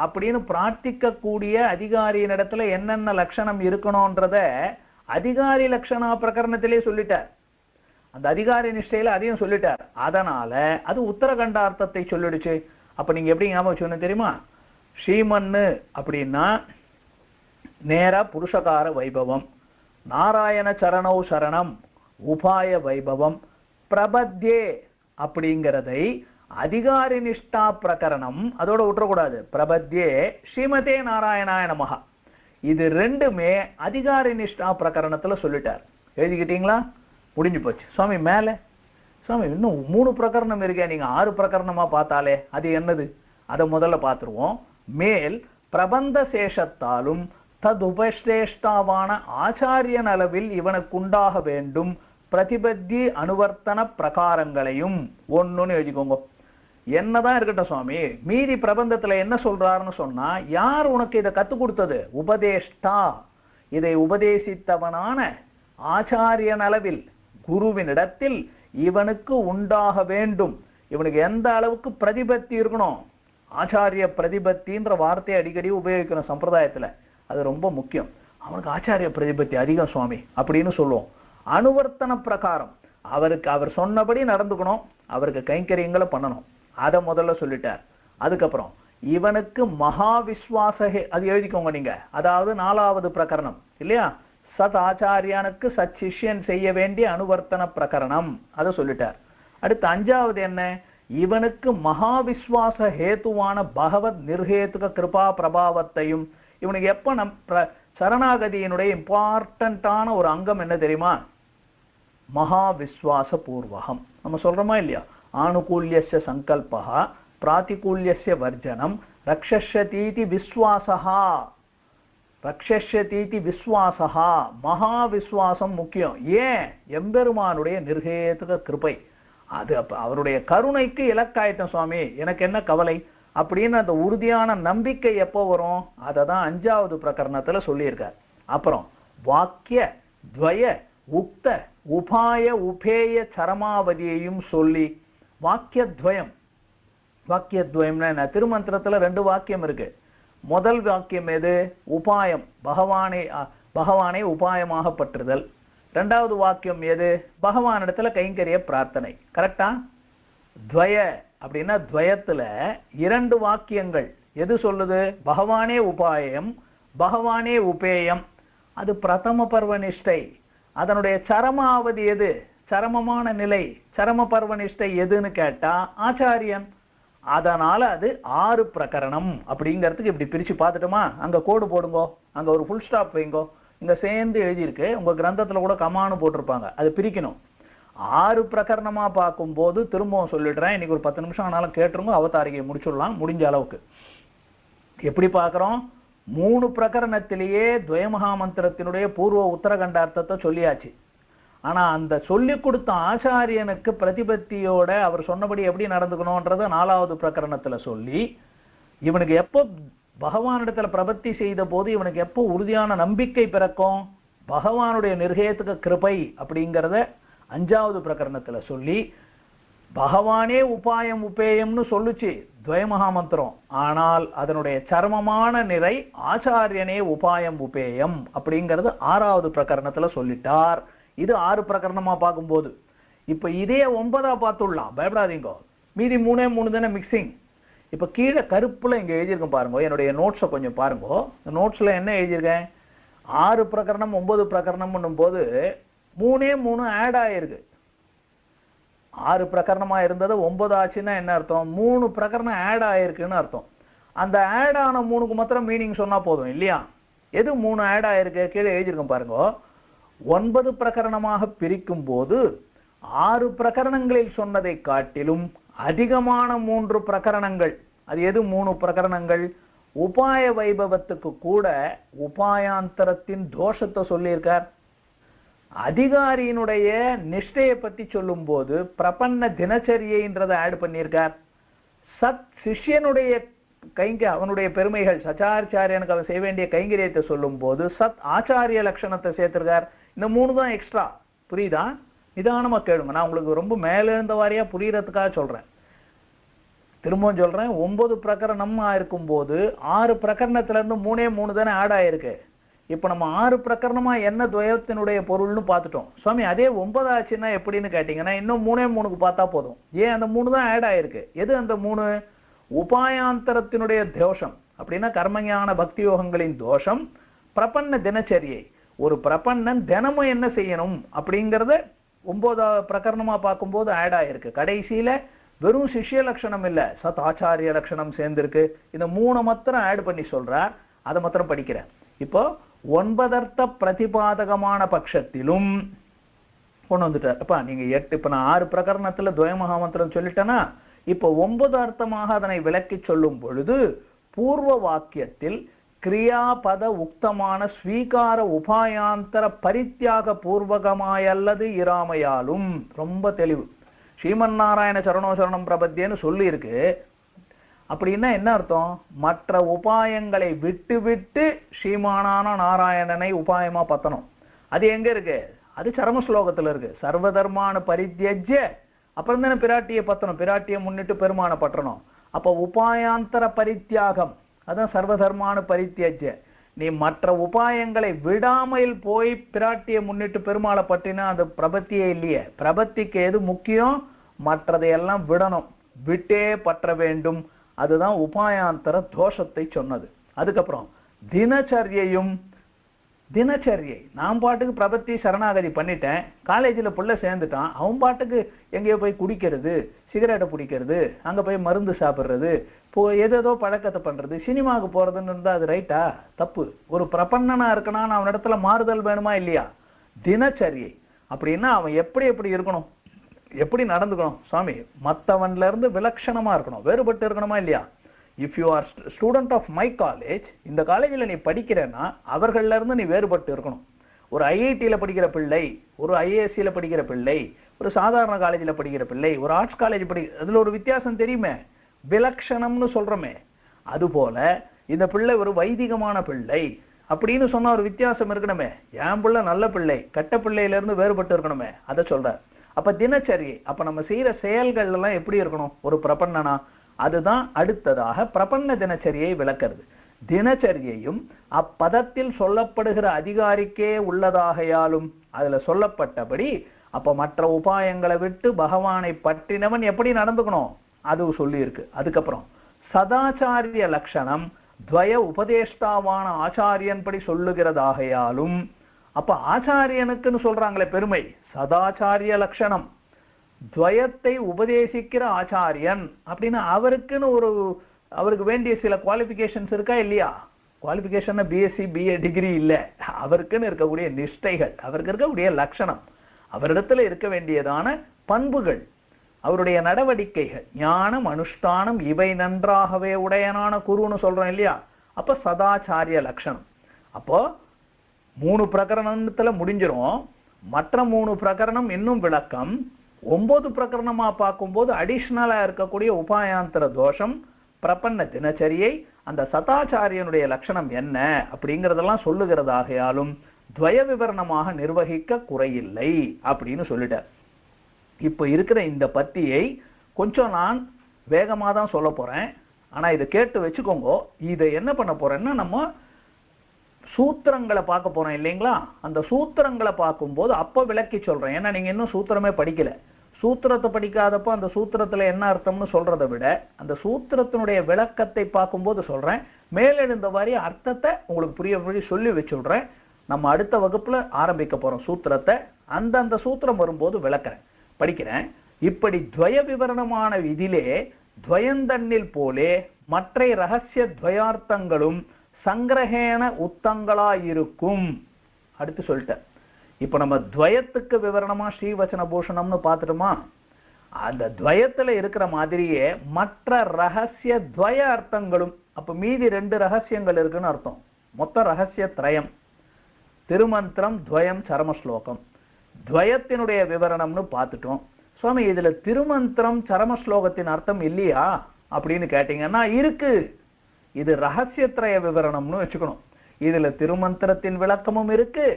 அப்படின்னு பிரார்த்திக்க கூடிய அதிகாரியின் இடத்துல என்னென்ன லட்சணம் இருக்கணும்ன்றத அதிகாரி லட்சணா பிரகரணத்திலே சொல்லிட்டார். அந்த அதிகாரி நிஷ்டையில அதையும் சொல்லிட்டார். அதனால அது உத்தரகண்டார்த்தத்தை சொல்லிடுச்சு. அப்ப நீங்க எப்படி ஞாபகம் சொன்ன தெரியுமா? ஸ்ரீமன்னு அப்படின்னா நேரா புருஷகார வைபவம், நாராயண சரணோ சரணம் உபாய வைபவம், பிரபத்யே அப்படிங்கிறதை அதிகாரி நிஷ்டா பிரகரணம் அதோட விட்டுறக்கூடாது. பிரபத்யே ஸ்ரீமதே நாராயணாய நமஹ, இது ரெண்டுமே அதிகாரி நிஷ்டா பிரகரணத்துல சொல்லிட்டார். எழுதிக்கிட்டீங்களா? முடிஞ்சு போச்சு சுவாமி. மேல சுவாமி இன்னும் 3 பிரகரணம் இருக்கே, நீங்க 6 பிரகரணமா பார்த்தாலே அது என்னது? அதை முதல்ல பார்த்துருவோம். மேல் பிரபந்த சேஷத்தாலும் ததுபஸ்ரேஷ்டாவான ஆச்சாரியன் அளவில் இவனுக்கு உண்டாக வேண்டும் பிரதிபத்தி அனுவர்த்தன பிரகாரங்களையும் ஒண்ணுன்னு எழுதிக்கோங்க. என்னதான் இருக்கட்டும் சுவாமி, மீதி பிரபந்தத்துல என்ன சொல்றாருன்னு சொன்னா, யார் உனக்கு இதை கத்துக் கொடுத்தது? உபதேஷ்டா, இதை உபதேசித்தவனான ஆச்சாரியன் அளவில் குருவினிடத்தில் இவனுக்கு உண்டாக வேண்டும். இவனுக்கு எந்த அளவுக்கு பிரதிபத்தி இருக்கணும்? ஆச்சாரிய பிரதிபத்தின்ற வார்த்தையை அடிக்கடி உபயோகிக்கணும் சம்பிரதாயத்துல, அது ரொம்ப முக்கியம். அவனுக்கு ஆச்சாரிய பிரதிபத்தி அதிகம் சுவாமி அப்படின்னு சொல்லுவோம். அனுவர்த்தன பிரகாரம், அவருக்கு அவர் சொன்னபடி நடந்துக்கணும், அவருக்கு கைங்கரியங்களை பண்ணணும். அதை முதல்ல சொல்லிட்டார். அதுக்கப்புறம் இவனுக்கு மகா விஸ்வாசகே, அது எழுதிக்கோங்க நீங்க. அதாவது 4வது பிரகரணம் இல்லையா? சத் ஆச்சாரியனுக்கு சத் சிஷ்யன் செய்ய வேண்டிய அனுவர்த்தன பிரகரணம், அதை சொல்லிட்டார். அடுத்து 5வது என்ன? இவனுக்கு மகா விஸ்வாச ஹேத்துவான பகவத் நிர்ஹேதுக கிருபா பிரபாவத்தையும், இவனுக்கு எப்ப சரணாகதியினுடைய இம்பார்ட்டன்டான ஒரு அங்கம் என்ன தெரியுமா? மகா விஸ்வாச பூர்வகம். நம்ம சொல்றோமா இல்லையா? ஆனுகூல்யஸ்ய சங்கல்பஹ பிராதிகூல்யஸ்ய வர்ஜனம் ரக்ஷஸ்யதீதி விஸ்வாசஹா, ரக்ஷஸ்யதீதி விஸ்வாசஹா. மகா விஸ்வாசம் முக்கியம். ஏன்? எம்பெருமானுடைய நிர்ஹேதுக கிருபை, அது அவருடைய கருணைக்கு இலக்காயிட்டம் சுவாமி, எனக்கு என்ன கவலை அப்படின்னு அந்த உறுதியான நம்பிக்கை எப்போ வரும்? அதை தான் 5வது பிரகரணத்துல சொல்லியிருக்கார். அப்புறம் வாக்கிய துவய உக்த உபாய உபேய சரமாவதியையும் சொல்லி, வாக்கியத்வயம், வாக்கியத்வயம்னா என்ன? திருமந்திரத்துல 2 வாக்கியம் இருக்கு. முதல் வாக்கியம் எது? உபாயம், பகவானை உபாயமாக பற்றுதல். 2வது வாக்கியம் எது? பகவானிடத்துல கைங்கரிய பிரார்த்தனை. கரெக்டா? துவய அப்படின்னா துவயத்துல 2 வாக்கியங்கள் எது சொல்லுது? பகவானே உபாயம், பகவானே உபேயம். அது பிரதம பர்வ நிஷ்டை. அதனுடைய சரமாவதி எது? சரமமான நிலை, சரம பர்வ நிஷ்டை எதுன்னு கேட்டா ஆச்சாரியன். அதனால அது 6 பிரகரணம் அப்படிங்கிறதுக்கு இப்படி பிரிச்சு பார்த்துட்டோமா? அங்க கோடு போடுங்கோ, அங்க ஒரு ஃபுல் ஸ்டாப் வைங்கோ. இங்க சேர்ந்து எழுதியிருக்கு, உங்க கிரந்தத்துல கூட கமான்னு போட்டிருப்பாங்க, அது பிரிக்கணும். 6 பிரகரணமா பார்க்கும்போது திரும்பவும் சொல்லிடுறேன், இன்னைக்கு ஒரு 10 நிமிஷம் ஆனாலும் கேட்டுருங்க, அவதாரிகையை முடிச்சுடலாம் முடிஞ்ச அளவுக்கு. எப்படி பார்க்கிறோம்? 3 பிரகரணத்திலேயே துவயமகா மந்திரத்தினுடைய பூர்வ உத்தரகண்டார்த்தத்தை சொல்லியாச்சு. ஆனா அந்த சொல்லி கொடுத்த ஆச்சாரியனுக்கு பிரதிபத்தியோட அவர் சொன்னபடி எப்படி நடந்துக்கணும்ன்றத 4வது பிரகரணத்துல சொல்லி, இவனுக்கு எப்போ பகவானிடத்துல பிரபத்தி செய்த போது இவனுக்கு எப்போ உறுதியான நம்பிக்கை பிறக்கும், பகவானுடைய நிர்ஹேதுக கிருபை அப்படிங்கிறத 5வது பிரகரணத்துல சொல்லி, பகவானே உபாயம் உபேயம்னு சொல்லுச்சு துவயமகா மந்திரம். ஆனால் அதனுடைய சர்மமான நிறை ஆச்சாரியனே உபாயம் உபேயம் அப்படிங்கிறது 6வது பிரகரணத்துல சொல்லிட்டார். இது 6 பிரகரணமா பார்க்கும்போது. இப்ப இதே 9ஆ பார்த்துடலாம், பயப்படாதீங்க. மீதி 3 தானே மிக்சிங். இப்ப கீழே கருப்புல இங்க எழுதியிருக்கேன் பாருங்க, என்னுடைய நோட்ஸை கொஞ்சம் பாருங்க. நோட்ஸ்ல என்ன எழுதியிருக்கேன்? 6 பிரகரணம் 9 பிரகரணம் போது 3 ஆட் ஆயிருக்கு. 6 பிரகரணமா இருந்தது 9 ஆச்சுன்னா என்ன அர்த்தம்? 3 பிரகரணம் ஆட் ஆயிருக்குன்னு அர்த்தம். அந்த ஆட் ஆன 3க்கு மாத்திரம் மீனிங் சொன்னா போதும் இல்லையா? எது 3 ஆட் ஆயிருக்கு கீழே எழுதியிருக்கேன் பாருங்க. 9 பிரகரணமாக பிரிக்கும் போது 6 பிரகரணங்களில் சொன்னதை காட்டிலும் அதிகமான 3 பிரகரணங்கள். அது எது 3 பிரகரணங்கள்? உபாய வைபவத்துக்கு கூட உபாயாந்தரத்தின் தோஷத்தை சொல்லியிருக்கார். அதிகாரியினுடைய நிஷ்டையை பத்தி சொல்லும் போது பிரபன்ன தினச்சரியைன்றதை ஆட் பண்ணியிருக்கார். சத் சிஷ்யனுடைய அவனுடைய பெருமைகள், சச்சாச்சாரியனுக்கு அவன் செய்ய வேண்டிய கைங்கரியத்தை சொல்லும் போது சத் ஆச்சாரிய லட்சணத்தை சேர்த்திருக்கார். இந்த 3 தான் எக்ஸ்ட்ரா. புரியுதா? நிதானமா கேளுங்க, நான் உங்களுக்கு ரொம்ப மேல இருந்த வாரியா புரியறதுக்காக சொல்றேன். திரும்பவும் சொல்றேன், 9 பிரகரணமா இருக்கும் போது 6 பிரகரணத்துல இருந்து 3 தானே ஆட் ஆயிருக்கு. இப்ப நம்ம 6 பிரகரணமா என்ன துவயத்தினுடைய பொருள்னு பார்த்துட்டோம். சுவாமி அதே 9 ஆச்சுன்னா எப்படின்னு கேட்டீங்கன்னா இன்னும் 3க்கு பார்த்தா போதும். ஏன் அந்த 3 தான் ஆட் ஆயிருக்கு. எது அந்த 3? உபாயாந்தரத்தினுடைய தோஷம் அப்படின்னா கர்மஞான பக்தி யோகங்களின் தோஷம், பிரபன்ன தினச்சரியை. ஒரு பிரபன்னன் தினமும் என்ன செய்யணும் அப்படிங்கறத 9வது பிரகரணமா பார்க்கும்போது ஆட் ஆயிருக்கு. கடைசியில வெறும் சிஷ்ய லட்சணம் இல்ல, சத் ஆச்சாரிய லட்சணம் சேர்ந்திருக்கு. இந்த 3 மாத்திரம் ஆட் பண்ணி சொல்றார். அதை மாத்திரம் படிக்கிறேன். இப்போ 9 பிரதிபாதகமான பட்சத்திலும் கொண்டு வந்துட்டார். அப்ப நீங்க 8 இப்ப நான் 6 பிரகரணத்துல துவயமகா மந்திரம் சொல்லிட்டேன்னா, இப்ப 9 அர்த்தமாக அதனை விளக்கி சொல்லும் பொழுது பூர்வ வாக்கியத்தில் கிரியாபத உக்தமான ஸ்வீகார உபாயாந்தர பரித்தியாக பூர்வகமாயல்லது இராமையாலும். ரொம்ப தெளிவு. ஸ்ரீமன் நாராயண சரணோ சரணம் பிரபத்தியன்னு சொல்லி இருக்கு. அப்படின்னா என்ன அர்த்தம்? மற்ற உபாயங்களை விட்டு விட்டு ஸ்ரீமானான நாராயணனை உபாயமா பத்தணும். அது எங்க இருக்கு? அது சரம ஸ்லோகத்துல இருக்கு. சர்வதர்மான பரித்தியஜ்ய, அப்புறம் தானே பிராட்டியை பத்தணும். பிராட்டியை முன்னிட்டு பெருமான பற்றணும். அப்ப உபாயாந்தர பரித்தியாகம், அதான் சர்வதர்மான பரித்தியஜ்ய. நீ மற்ற உபாயங்களை விடாமல் போய் பிராட்டியை முன்னிட்டு பெருமாளை பற்றினா அந்த பிரபத்தியே இல்லையே. பிரபத்திக்கு எது முக்கியம்? மற்றதையெல்லாம் விடணும், விட்டே பற்ற வேண்டும். அதுதான் உபாயாந்தர தோஷத்தை சொன்னது. அதுக்கப்புறம் தினச்சரியையும், தினச்சரியை நான் பாட்டுக்கு பிரபத்தி சரணாகதி பண்ணிட்டேன், காலேஜில் புள்ள சேர்ந்துட்டான், அவன் பாட்டுக்கு எங்கேயோ போய் குடிக்கிறது, சிகரெட்டை பிடிக்கிறது, அங்கே போய் மருந்து சாப்பிட்றது, ஏதேதோ பழக்கத்தை பண்றது, சினிமாவுக்கு போறதுன்னு இருந்தா அது ரைட்டா? தப்பு. ஒரு பிரபன்னனா இருக்கணும், அவன் இடத்துல மாறுதல் வேணுமா இல்லையா? தினச்சரியை அப்படின்னா அவன் எப்படி எப்படி இருக்கணும், எப்படி நடந்துக்கணும்? சுவாமி மற்றவன்ல இருந்து விலட்சணமா இருக்கணும், வேறுபட்டு இருக்கணுமா இல்லையா? If you are student of my college, இந்த காலேஜில் நீ படிக்கிறேன்னா அவர்கள்ல இருந்து நீ வேறுபட்டு இருக்கணும். ஒரு ஐஐடியில படிக்கிற பிள்ளை, ஒரு ஐஏஎஸ்சியில படிக்கிற பிள்ளை, ஒரு சாதாரண காலேஜில் படிக்கிற பிள்ளை, ஒரு ஆர்ட்ஸ் காலேஜ் அதுல ஒரு வித்தியாசம் தெரியுமே, விலக்ஷணம்னு சொல்றோமே. அதுபோல இந்த பிள்ளை ஒரு வைதிகமான பிள்ளை அப்படின்னு சொன்னா ஒரு வித்தியாசம் இருக்கணுமே. என் பிள்ளை நல்ல பிள்ளை, கெட்ட பிள்ளையில இருந்து வேறுபட்டு இருக்கணுமே, அதை சொல்ற. அப்ப தினச்சரியை, அப்ப நம்ம செய்யற செயல்கள் எல்லாம் எப்படி இருக்கணும் ஒரு பிரபன்னனா? அதுதான் அடுத்ததாக பிரபன்ன தினச்சரியை விளக்கிறது. தினச்சரியையும் அப்பதத்தில் சொல்லப்படுகிற அதிகாரிக்கே உள்ளதாகையாலும் அதுல சொல்லப்பட்டபடி அப்ப மற்ற உபாயங்களை விட்டு பகவானை பற்றினவன் எப்படி நடந்துக்கணும் அது சொல்லி இருக்கு. அதுக்கப்புறம் சதாச்சாரிய லட்சணம் துவய உபதேஷ்டாவான ஆச்சாரியன் படி சொல்லுகிறதாகையாலும், அப்ப ஆச்சாரியனுக்குன்னு சொல்றாங்களே பெருமை, சதாச்சாரிய லட்சணம் துவயத்தை உபதேசிக்கிற ஆச்சாரியன் அப்படின்னா அவருக்குன்னு அவருக்கு வேண்டிய சில குவாலிபிகேஷன்ஸ் இருக்கா இல்லையா? குவாலிபிகேஷன் பிஎஸ்சி பிஏ டிகிரி இல்ல, அவருக்குன்னு இருக்கக்கூடிய நிஷ்டைகள், அவருக்கு இருக்கக்கூடிய லட்சணம், அவரிடத்துல இருக்க வேண்டியதான பண்புகள், அவருடைய நடவடிக்கைகள், ஞானம் அனுஷ்டானம் இவை நன்றாகவே உடையனான குருன்னு சொல்றோம் இல்லையா? அப்ப சதாச்சாரிய லட்சணம். அப்போ 3 பிரகரணத்துல முடிஞ்சிரும். மற்ற 3 பிரகரணம் இன்னும் விளக்கம். 9 பிரகரணமா பார்க்கும்போது அடிஷனலா இருக்கக்கூடிய உபாயாந்தர தோஷம், பிரபன்ன தினச்சரியை, அந்த சதாச்சாரியனுடைய லட்சணம் என்ன அப்படிங்கறதெல்லாம் சொல்லுகிறதாகையாலும் துவய விவரணமாக நிர்வகிக்க குறையில்லை அப்படின்னு சொல்லிட்டார். இப்ப இருக்கிற இந்த பத்தியை கொஞ்சம் நான் வேகமா தான் சொல்ல போறேன். ஆனா இதை கேட்டு வச்சுக்கோங்க. இதை என்ன பண்ண போறேன்னா, நம்ம சூத்திரங்களை பார்க்க போறோம் இல்லைங்களா? அந்த சூத்திரங்களை பார்க்கும்போது அப்ப விளக்கி சொல்றேன். ஏன்னா நீங்க இன்னும் சூத்திரமே படிக்கல. சூத்திரத்தை படிக்காதப்போ அந்த சூத்திரத்துல என்ன அர்த்தம்னு சொல்றதை விட அந்த சூத்திரத்தினுடைய விளக்கத்தை பார்க்கும்போது சொல்றேன். மேலெழுந்த வாரி அர்த்தத்தை உங்களுக்கு புரிய சொல்லி வச்சுடுறேன். நம்ம அடுத்த வகுப்புல ஆரம்பிக்க போறோம் சூத்திரத்தை. அந்த சூத்திரம் வரும்போது விளக்குறேன், படிக்கிறேன். இப்படி துவய விவரணமான இதிலே துவயந்தன்னில் போலே மற்ற ரகசிய துவயார்த்தங்களும் சங்கிரகேன உத்தங்களாயிருக்கும். அடுத்து சொல்லிட்டேன். இப்ப நம்ம துவயத்துக்கு விவரணமா ஸ்ரீவச்சன பூஷணம்னு பார்த்துட்டோமா? அந்த துவயத்துல இருக்கிற மாதிரியே மற்ற ரகசிய துவய அர்த்தங்களும், அப்ப மீதி 2 ரகசியங்கள் இருக்குன்னு அர்த்தம். மொத்த ரகசிய திரயம், திருமந்திரம், துவயம், சரம ஸ்லோகம். துவயத்தினுடைய விவரணம்னு பார்த்துட்டோம். சுவாமி இதுல திருமந்திரம் சரம ஸ்லோகத்தின் அர்த்தம் இல்லையா அப்படின்னு கேட்டீங்கன்னா இருக்கு. இது ரகசியத்ரய விவரணம்னு வச்சுக்கணும். இதுல திருமந்திரத்தின் விளக்கமும் இருக்கு,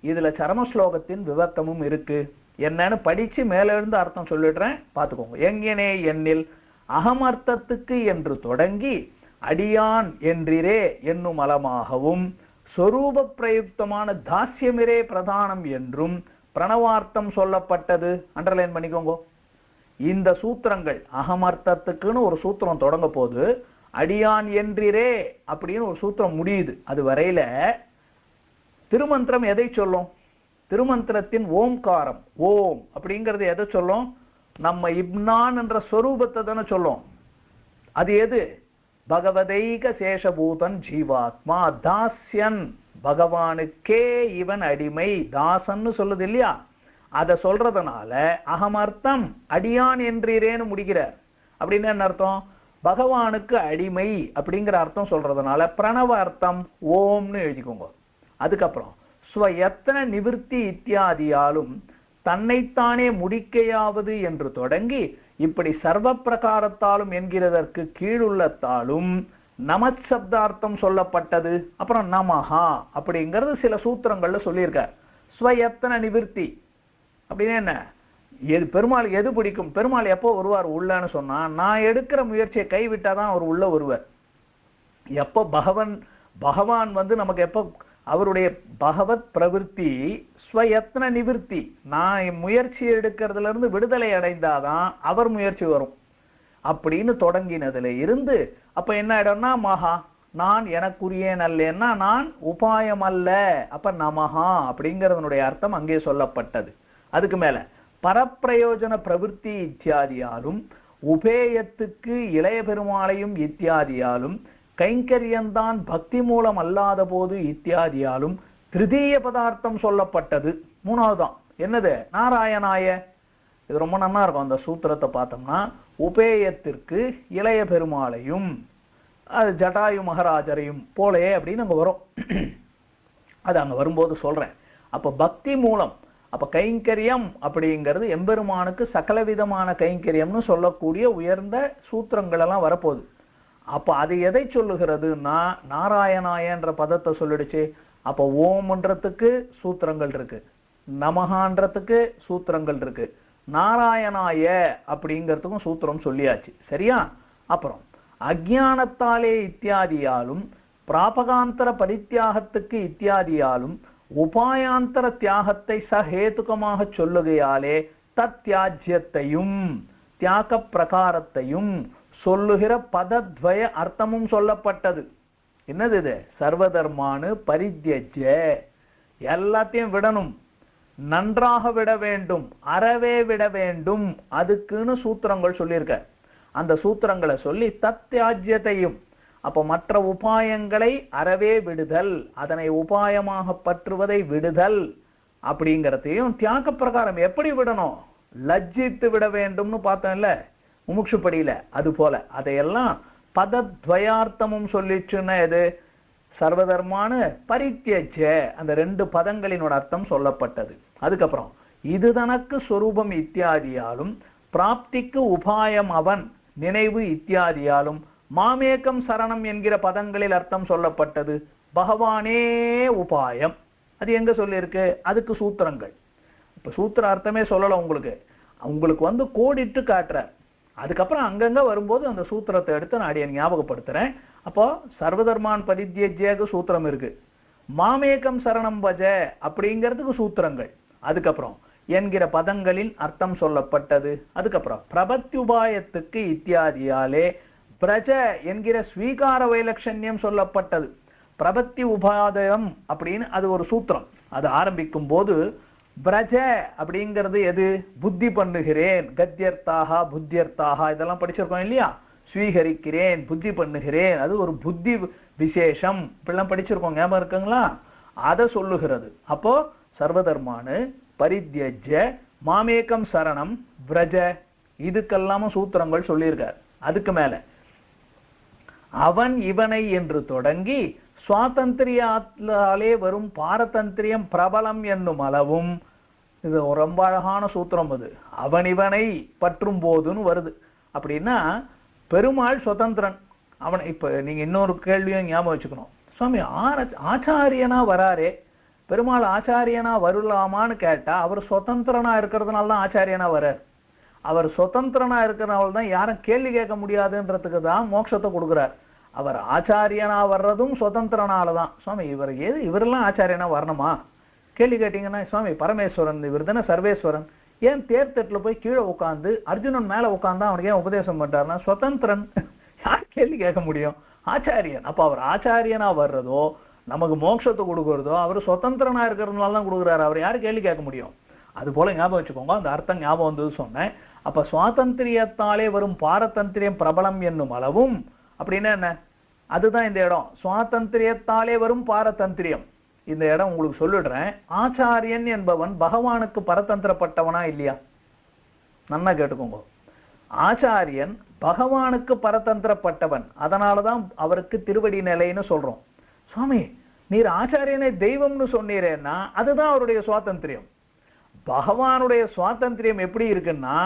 இதுல சரம ஸ்லோகத்தின் விளக்கமும் இருக்கு. என்னன்னு படிச்சு மேல இருந்து அர்த்தம் சொல்லிடுறேன், பார்த்துக்கோங்க. எங்கனே எண்ணில் அகமர்த்தத்துக்கு என்று தொடங்கி அடியான் என்றிரே என்னும் அலமாகவும் சொரூப பிரயுக்தமான தாஸ்யமிரே பிரதானம் என்றும் பிரணவார்த்தம் சொல்லப்பட்டது. அண்டர்லைன் பண்ணிக்கோங்க. இந்த சூத்திரங்கள் அகமர்த்தத்துக்குன்னு ஒரு சூத்திரம் தொடங்க போது, அடியான் என்றிரே அப்படின்னு ஒரு சூத்திரம் முடியுது. அது வரையில திருமந்திரம் எதை சொல்லும்? திருமந்திரத்தின் ஓம்காரம், ஓம் அப்படிங்கிறது எதை சொல்லும்? நம்ம இப்னான் என்ற ஸ்வரூபத்தை தானே சொல்லும். அது எது? பகவதைக சேஷபூதன் ஜீவாத்மா தாஸ்யன், பகவானுக்கே இவன் அடிமை, தாசன்னு சொல்லுது இல்லையா? அதை சொல்றதுனால அகமர்த்தம் அடியான் என்றீரேன்னு முடிக்கிறார். அப்படின்னு என்ன அர்த்தம்? பகவானுக்கு அடிமை அப்படிங்கிற அர்த்தம் சொல்றதுனால பிரணவ அர்த்தம் ஓம்னு எழுதிக்கோங்க. அதுக்கப்புறம் ஸ்வயத்தன நிவிருத்தி இத்தியாதியாலும் தன்னைத்தானே முடிக்கையாவது என்று தொடங்கி இப்படி சர்வ பிரகாரத்தாலும் என்கிறதற்கு கீழுள்ளத்தாலும் நமத் சப்தார்த்தம் சொல்லப்பட்டது. அப்புறம் நமஹா அப்படிங்கிறது சில சூத்திரங்கள்ல சொல்லியிருக்கார். ஸ்வயத்தன நிவிருத்தி அப்படின்னு என்ன? எது பெருமாள் எது பிடிக்கும்? பெருமாள் எப்போ வருவார் உள்ளன்னு சொன்னா, நான் எடுக்கிற முயற்சியை கைவிட்டாதான் அவர் உள்ள வருவார். எப்போ பகவான் நமக்கு எப்போ அவருடைய பகவத் பிரவிற்த்தி ஸ்வயத்ன நிவிருத்தி, நான் முயற்சி எடுக்கிறதுல இருந்து விடுதலை அடைந்தாதான் அவர் முயற்சி வரும் அப்படின்னு தொடங்கினதுல இருந்து அப்ப என்ன ஆயிடும்னா மகா, நான் எனக்குரியேன் அல்லேன்னா நான் உபாயம் அல்ல. அப்ப நமஹா அப்படிங்கிறதனுடைய அர்த்தம் அங்கே சொல்லப்பட்டது. அதுக்கு மேல பரப்பிரயோஜன பிரவிற்த்தி இத்தியாதியாலும் உபேயத்துக்கு இளைய பெருமாளையும் இத்தியாதியாலும் கைங்கரியந்தான் பக்தி மூலம் அல்லாத போது இத்தியாதியாலும் திருதீய பதார்த்தம் சொல்லப்பட்டது. 3வதுதான் என்னது? நாராயணாய. இது ரொம்ப நல்லா இருக்கும். அந்த சூத்திரத்தை பார்த்தோம்னா உபேயத்திற்கு இளைய பெருமாளையும் அது ஜடாயு மகாராஜரையும் போலே அப்படின்னு அங்க வரும். அது அங்க வரும்போது சொல்றேன். அப்ப பக்தி மூலம், அப்ப கைங்கரியம் அப்படிங்கிறது எம்பெருமானுக்கு சகல விதமான கைங்கரியம்னு சொல்லக்கூடிய உயர்ந்த சூத்திரங்கள் எல்லாம் வரப்போகுது. அப்ப அது எதை சொல்லுகிறதுன்னா நாராயணாயன்ற பதத்தை சொல்லிடுச்சு. அப்ப ஓம்ன்றதுக்கு சூத்திரங்கள் இருக்கு, நமகான்றதுக்கு சூத்திரங்கள் இருக்கு, நாராயணாய அப்படிங்கிறதுக்கும் சூத்திரம் சொல்லியாச்சு. சரியா? அப்புறம் அஜ்ஞானத்தாலே இத்தியாதியாலும் பிராபகாந்தர பரித்தியாகத்துக்கு இத்தியாதியாலும் உபாயாந்தர தியாகத்தை சஹேதுகமாக சொல்லுகையாலே தத்யாஜ்யத்தையும் தியாக பிரகாரத்தையும் சொல்லுகிற பதத்வய அர்த்தமும் சொல்லப்பட்டது. என்னது இது? சர்வதர்மானு பரித்யஜ்ய, எல்லாத்தையும் விடணும், நன்றாக விட வேண்டும், அறவே விட வேண்டும். அதுக்குன்னு சூத்திரங்கள் சொல்லியிருக்க. அந்த சூத்திரங்களை சொல்லி தத்யாஜ்யத்தையும், அப்ப மற்ற உபாயங்களை அறவே விடுதல், அதனை உபாயமாக பற்றுவதை விடுதல், அப்படிங்கறதையும் தியாக பிரகாரம் எப்படி விடணும், லஜ்ஜித்து விட வேண்டும்னு பார்த்தோம்ல முமுட்சுப்படியில, அது போல அதையெல்லாம் பதத்வயார்த்தமும் சொல்லிச்சுன்னா எது, சர்வதர்மான பரித்யஜ, அந்த 2 பதங்களினோட அர்த்தம் சொல்லப்பட்டது. அதுக்கப்புறம் இது தனக்கு சொரூபம் இத்தியாதியாலும் பிராப்திக்கு உபாயம் அவன் நினைவு இத்தியாதியாலும் மாமேகம் சரணம் என்கிற பதங்களில் அர்த்தம் சொல்லப்பட்டது. பகவானே உபாயம், அது எங்க சொல்லியிருக்கு, அதுக்கு சூத்திரங்கள். இப்ப சூத்திர அர்த்தமே சொல்லல உங்களுக்கு, உங்களுக்கு கோடிட்டு காட்டுறார். அதுக்கப்புறம் அங்கங்க வரும்போது அந்த சூத்திரத்தை எடுத்து நான் அடியேன் ஞாபகப்படுத்துறேன். அப்போ சர்வதர்மான் பரித்யஜ்யக்கு சூத்திரம் இருக்கு, மாமேகம் சரணம் பஜ அப்படிங்கிறதுக்கு சூத்திரங்கள், அதுக்கப்புறம் என்கிற பதங்களில் அர்த்தம் சொல்லப்பட்டது. அதுக்கப்புறம் பிரபத்யுபாயத்துக்கு இத்தியாதியாலே பிரஜ என்கிற ஸ்வீகார வைலட்சண்யம் சொல்லப்பட்டது. பிரபத்தி உபாதயம் அப்படின்னு அது ஒரு சூத்திரம். அது ஆரம்பிக்கும் போது பிரஜ அப்படிங்கிறது எது, புத்தி பண்ணுகிறேன், கத்தியர்த்தாக புத்தியர்த்தாக இதெல்லாம் படிச்சிருக்கோம் இல்லையா, ஸ்வீகரிக்கிறேன் புத்தி பண்ணுகிறேன், அது ஒரு புத்தி விசேஷம், இப்படிலாம் படிச்சிருக்கோம், ஞாபகம் இருக்குங்களா, அதை சொல்லுகிறது. அப்போ சர்வதர்மானு பரித்யஜ மாமேகம் சரணம் பிரஜ, இதுக்கெல்லாம சூத்திரங்கள் சொல்லியிருக்கார். அதுக்கு மேல அவன் இவனை என்று தொடங்கி சுவாதந்திரியாலே வரும் பாரதந்திரியம் பிரபலம் என்னும் அளவும், இது ரொம்ப அழகான சூத்திரம். அது அவன் இவனை பற்றும் போதுன்னு வருது. அப்படின்னா பெருமாள் சுதந்திரன். அவன் இப்ப நீங்க இன்னொரு கேள்வியும் ஞாபகம் வச்சுக்கணும், சுவாமி ஆச்சாரியனா வராரே, பெருமாள் ஆச்சாரியனா வரலாமான்னு கேட்டா அவர் சுதந்திரனா இருக்கிறதுனால தான் ஆச்சாரியனா வரார். அவர் சுதந்திரனா இருக்கிறனால தான் யாரும் கேள்வி கேட்க முடியாதுன்றதுக்கு தான் மோட்சத்தை கொடுக்குறார். அவர் ஆச்சாரியனா வர்றதும் சுதந்திரனாலதான். சுவாமி இவரெல்லாம் ஆச்சாரியனா வரணுமா கேள்வி கேட்டீங்கன்னா, சுவாமி பரமேஸ்வரன் இவர் தானே சர்வேஸ்வரன், ஏன் தேர்தட்டுல போய் கீழே உட்காந்து அர்ஜுனன் மேல உட்கார்ந்தா அவனுக்கு ஏன் உபதேசம் பண்றாருன்னா சுதந்திரன், யார் கேள்வி கேட்க முடியும், ஆச்சாரியன். அப்ப அவர் ஆச்சாரியனா வர்றதோ நமக்கு மோட்சத்தை கொடுக்கறதோ அவர் சுதந்திரனா இருக்கிறதுனால தான் கொடுக்குறாரு, அவர் யாரு கேள்வி கேட்க முடியும். அது போல ஞாபகம் வச்சுக்கோங்க, அந்த அர்த்தம் ஞாபகம் வந்தது சொன்னேன். அப்ப சுவாதந்திரியத்தாலே வரும் பாரதந்திரியம் பிரபலம் என்னும் அளவும் அப்படின்னா என்ன, அதுதான் இந்த இடம், சுவாதந்திரியத்தாலே வரும் பாரதந்திரியம். இந்த இடம் உங்களுக்கு சொல்லிடுறேன். ஆச்சாரியன் என்பவன் பகவானுக்கு பரதந்திரப்பட்டவனா இல்லையா, நன்னா கேட்டுக்கோங்க. ஆச்சாரியன் பகவானுக்கு பரதந்திரப்பட்டவன், அதனாலதான் அவருக்கு திருவடி நிலைன்னு சொல்றோம். சுவாமி நீர் ஆச்சாரியனை தெய்வம்னு சொன்னீரேன்னா அதுதான் அவருடைய சுவாதந்திரியம். பகவானுடைய சுவாதந்திரியம் எப்படி இருக்குன்னா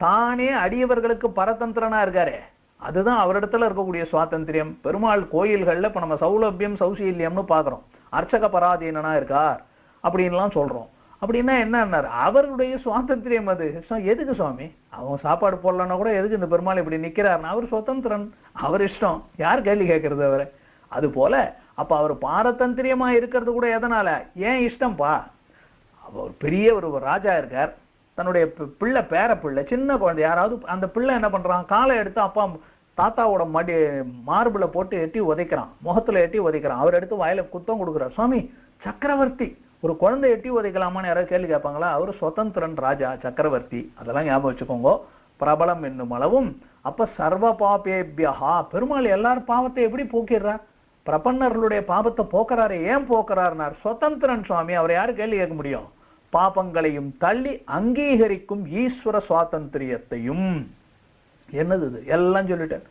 தானே அடியவர்களுக்கு பரதந்திரனா இருக்காரே, அதுதான் அவரிடத்துல இருக்கக்கூடிய சுவாதந்திரியம். பெருமாள் கோயில்கள்ல இப்ப நம்ம சௌலபியம் சௌசீல்யம்னு பாக்குறோம், அர்ச்சக பராதீனனா இருக்கார் அப்படின்லாம் சொல்றோம். அப்படின்னா என்ன, அவருடைய சுவாதந்திரியம் அது. எதுக்கு சுவாமி அவன் சாப்பாடு போடலன்னா கூட எதுக்கு இந்த பெருமாள் இப்படி நிக்கிறாருன்னா அவர் சுதந்திரன், அவர் இஷ்டம், யார் கேள்வி கேட்கறது அவரை. அது போல அப்ப அவர் பாரதந்திரியமா இருக்கிறது கூட எதனால, ஏன் இஷ்டம்பா. அவர் பெரிய ஒரு ராஜா இருக்கார், தன்னுடைய பிள்ளை பேர பிள்ளை சின்ன குழந்தை யாராவது, அந்த பிள்ளை என்ன பண்றான், காலை எடுத்து அப்பா தாத்தாவோட மார்பிள போட்டு எட்டி உதைக்கிறான், முகத்துல எட்டி உதைக்கிறான், அவர் எடுத்து வாயில குத்தம் கொடுக்குறார். சுவாமி சக்கரவர்த்தி ஒரு குழந்தை எட்டி உதைக்கலாமான்னு யாராவது கேள்வி கேட்பாங்களா, அவர் சுதந்திரன் ராஜா சக்கரவர்த்தி, அதெல்லாம் ஞாபகம் வச்சுக்கோங்க. பிரபலம் என்னும் அளவும். அப்ப சர்வ பாபேபியா, பெருமாள் எல்லாரும் பாவத்தை எப்படி போக்கிடுறார், பிரபன்னர்களுடைய பாபத்தை போக்குறாரு, ஏன் போக்குறாருனார், சுதந்திரன் சுவாமி, அவர் யாரு கேள்வி கேட்க முடியும். பாபங்களையும் தள்ளி அங்கீகரிக்கும் ஈஸ்வர சுவாதந்திரியத்தையும், என்னது இது எல்லாம் சொல்லிட்டார்.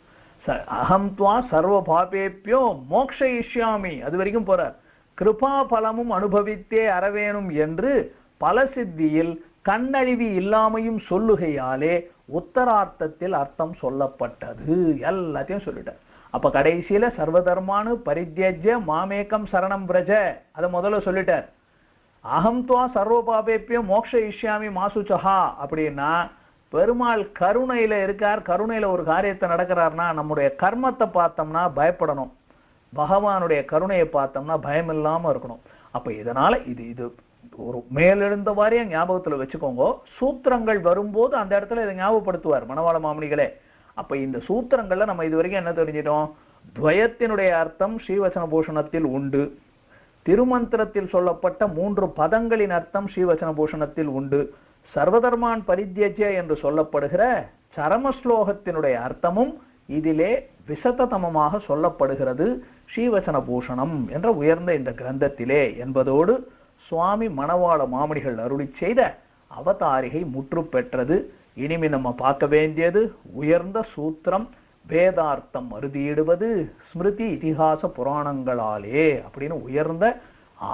அகம் துவா சர்வ பாபேபியோ மோக்ஷயிஷ்யாமி, அது வரைக்கும் போறார். கிருபா பலமும் அனுபவித்தே அறவேணும் என்று பல சித்தியில் கண்ணழிவி இல்லாமையும் சொல்லுகையாலே உத்தரார்த்தத்தில் அர்த்தம் சொல்லப்பட்டது, எல்லாத்தையும் சொல்லிட்டார். அப்ப கடைசியில சர்வதர்மானு பரித்யஜ்ய மாமேகம் சரணம் பிரஜ, அதை முதல்ல சொல்லிட்டார். அகம் துவா சர்வ பாபேபியம் மோக்ஷ இஷ்யாமி மாசுச்சஹா அப்படின்னா பெருமாள் கருணையில இருக்கார், கருணையில ஒரு காரியத்தை நடக்கிறார்னா நம்முடைய கர்மத்தை பார்த்தோம்னா பயப்படணும், பகவானுடைய கருணையை பார்த்தோம்னா பயம் இல்லாம இருக்கணும். அப்ப இதனால இது ஒரு மேலெழுந்த வாரியா ஞாபகத்துல வச்சுக்கோங்க. சூத்திரங்கள் வரும்போது அந்த இடத்துல இதை ஞாபகப்படுத்துவார் மணவாள மாமணிகளே. அப்ப இந்த சூத்திரங்கள்ல நம்ம இது வரைக்கும் என்ன தெரிஞ்சிட்டோம், துவயத்தினுடைய அர்த்தம் ஸ்ரீவச்சன பூஷணத்தில் உண்டு, திருமந்திரத்தில் சொல்லப்பட்ட 3 பதங்களின் அர்த்தம் ஸ்ரீவச்சன பூஷணத்தில் உண்டு, சர்வதர்மான் பரித்யஜ்ய என்று சொல்லப்படுகிற சரம ஸ்லோகத்தினுடைய அர்த்தமும் இதிலே விசததமமாக சொல்லப்படுகிறது ஸ்ரீவச்சன பூஷணம் என்ற உயர்ந்த இந்த கிரந்தத்திலே என்பதோடு சுவாமி மணவாள மாமணிகள் அருளி செய்த அவதாரிகை முற்று பெற்றது. இனிமே நம்ம பார்க்க வேண்டியது உயர்ந்த சூத்திரம், வேதார்த்தம் அறுதியிடுவது ஸ்மிருதி இதிகாச புராணங்களாலே அப்படின்னு உயர்ந்த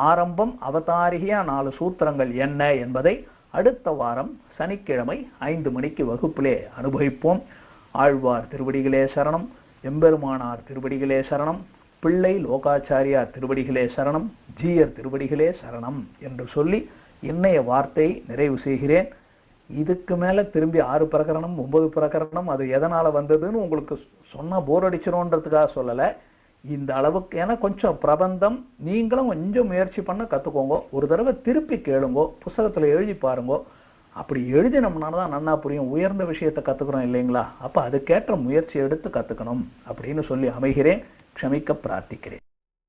ஆரம்பம் அவதாரிகையா 4 சூத்திரங்கள் என்ன என்பதை அடுத்த வாரம் சனிக்கிழமை 5 மணிக்கு வகுப்பிலே அனுபவிப்போம். ஆழ்வார் திருவடிகளே சரணம், எம்பெருமானார் திருவடிகளே சரணம், பிள்ளை லோகாச்சாரியார் திருவடிகளே சரணம், ஜீயர் திருவடிகளே சரணம் என்று சொல்லி இன்னைய வார்த்தையை நிறைவு செய்கிறேன். இதுக்கு மேல திரும்பி 6 பிரகரணம் 9 பிரகரணம் அது எதனால வந்ததுன்னு உங்களுக்கு சொன்னா போர் அடிச்சிரோன்றதுக்காக சொல்லல. இந்த அளவுக்கு ஏன்னா கொஞ்சம் பிரபந்தம் நீங்களும் கொஞ்சம் முயற்சி பண்ண கத்துக்கோங்க. ஒரு தடவை திருப்பி கேளுங்கோ, புஸ்தகத்துல எழுதி பாருங்கோ. அப்படி எழுதினோம்னா தான் நன்னா புரியும். உயர்ந்த விஷயத்தை கத்துக்கிறோம் இல்லைங்களா? அப்ப அதுக்கேற்ற முயற்சி எடுத்து கத்துக்கணும் அப்படின்னு சொல்லி அமைகிறேன். க்ஷமிக்க பிரார்த்திக்கிறேன்.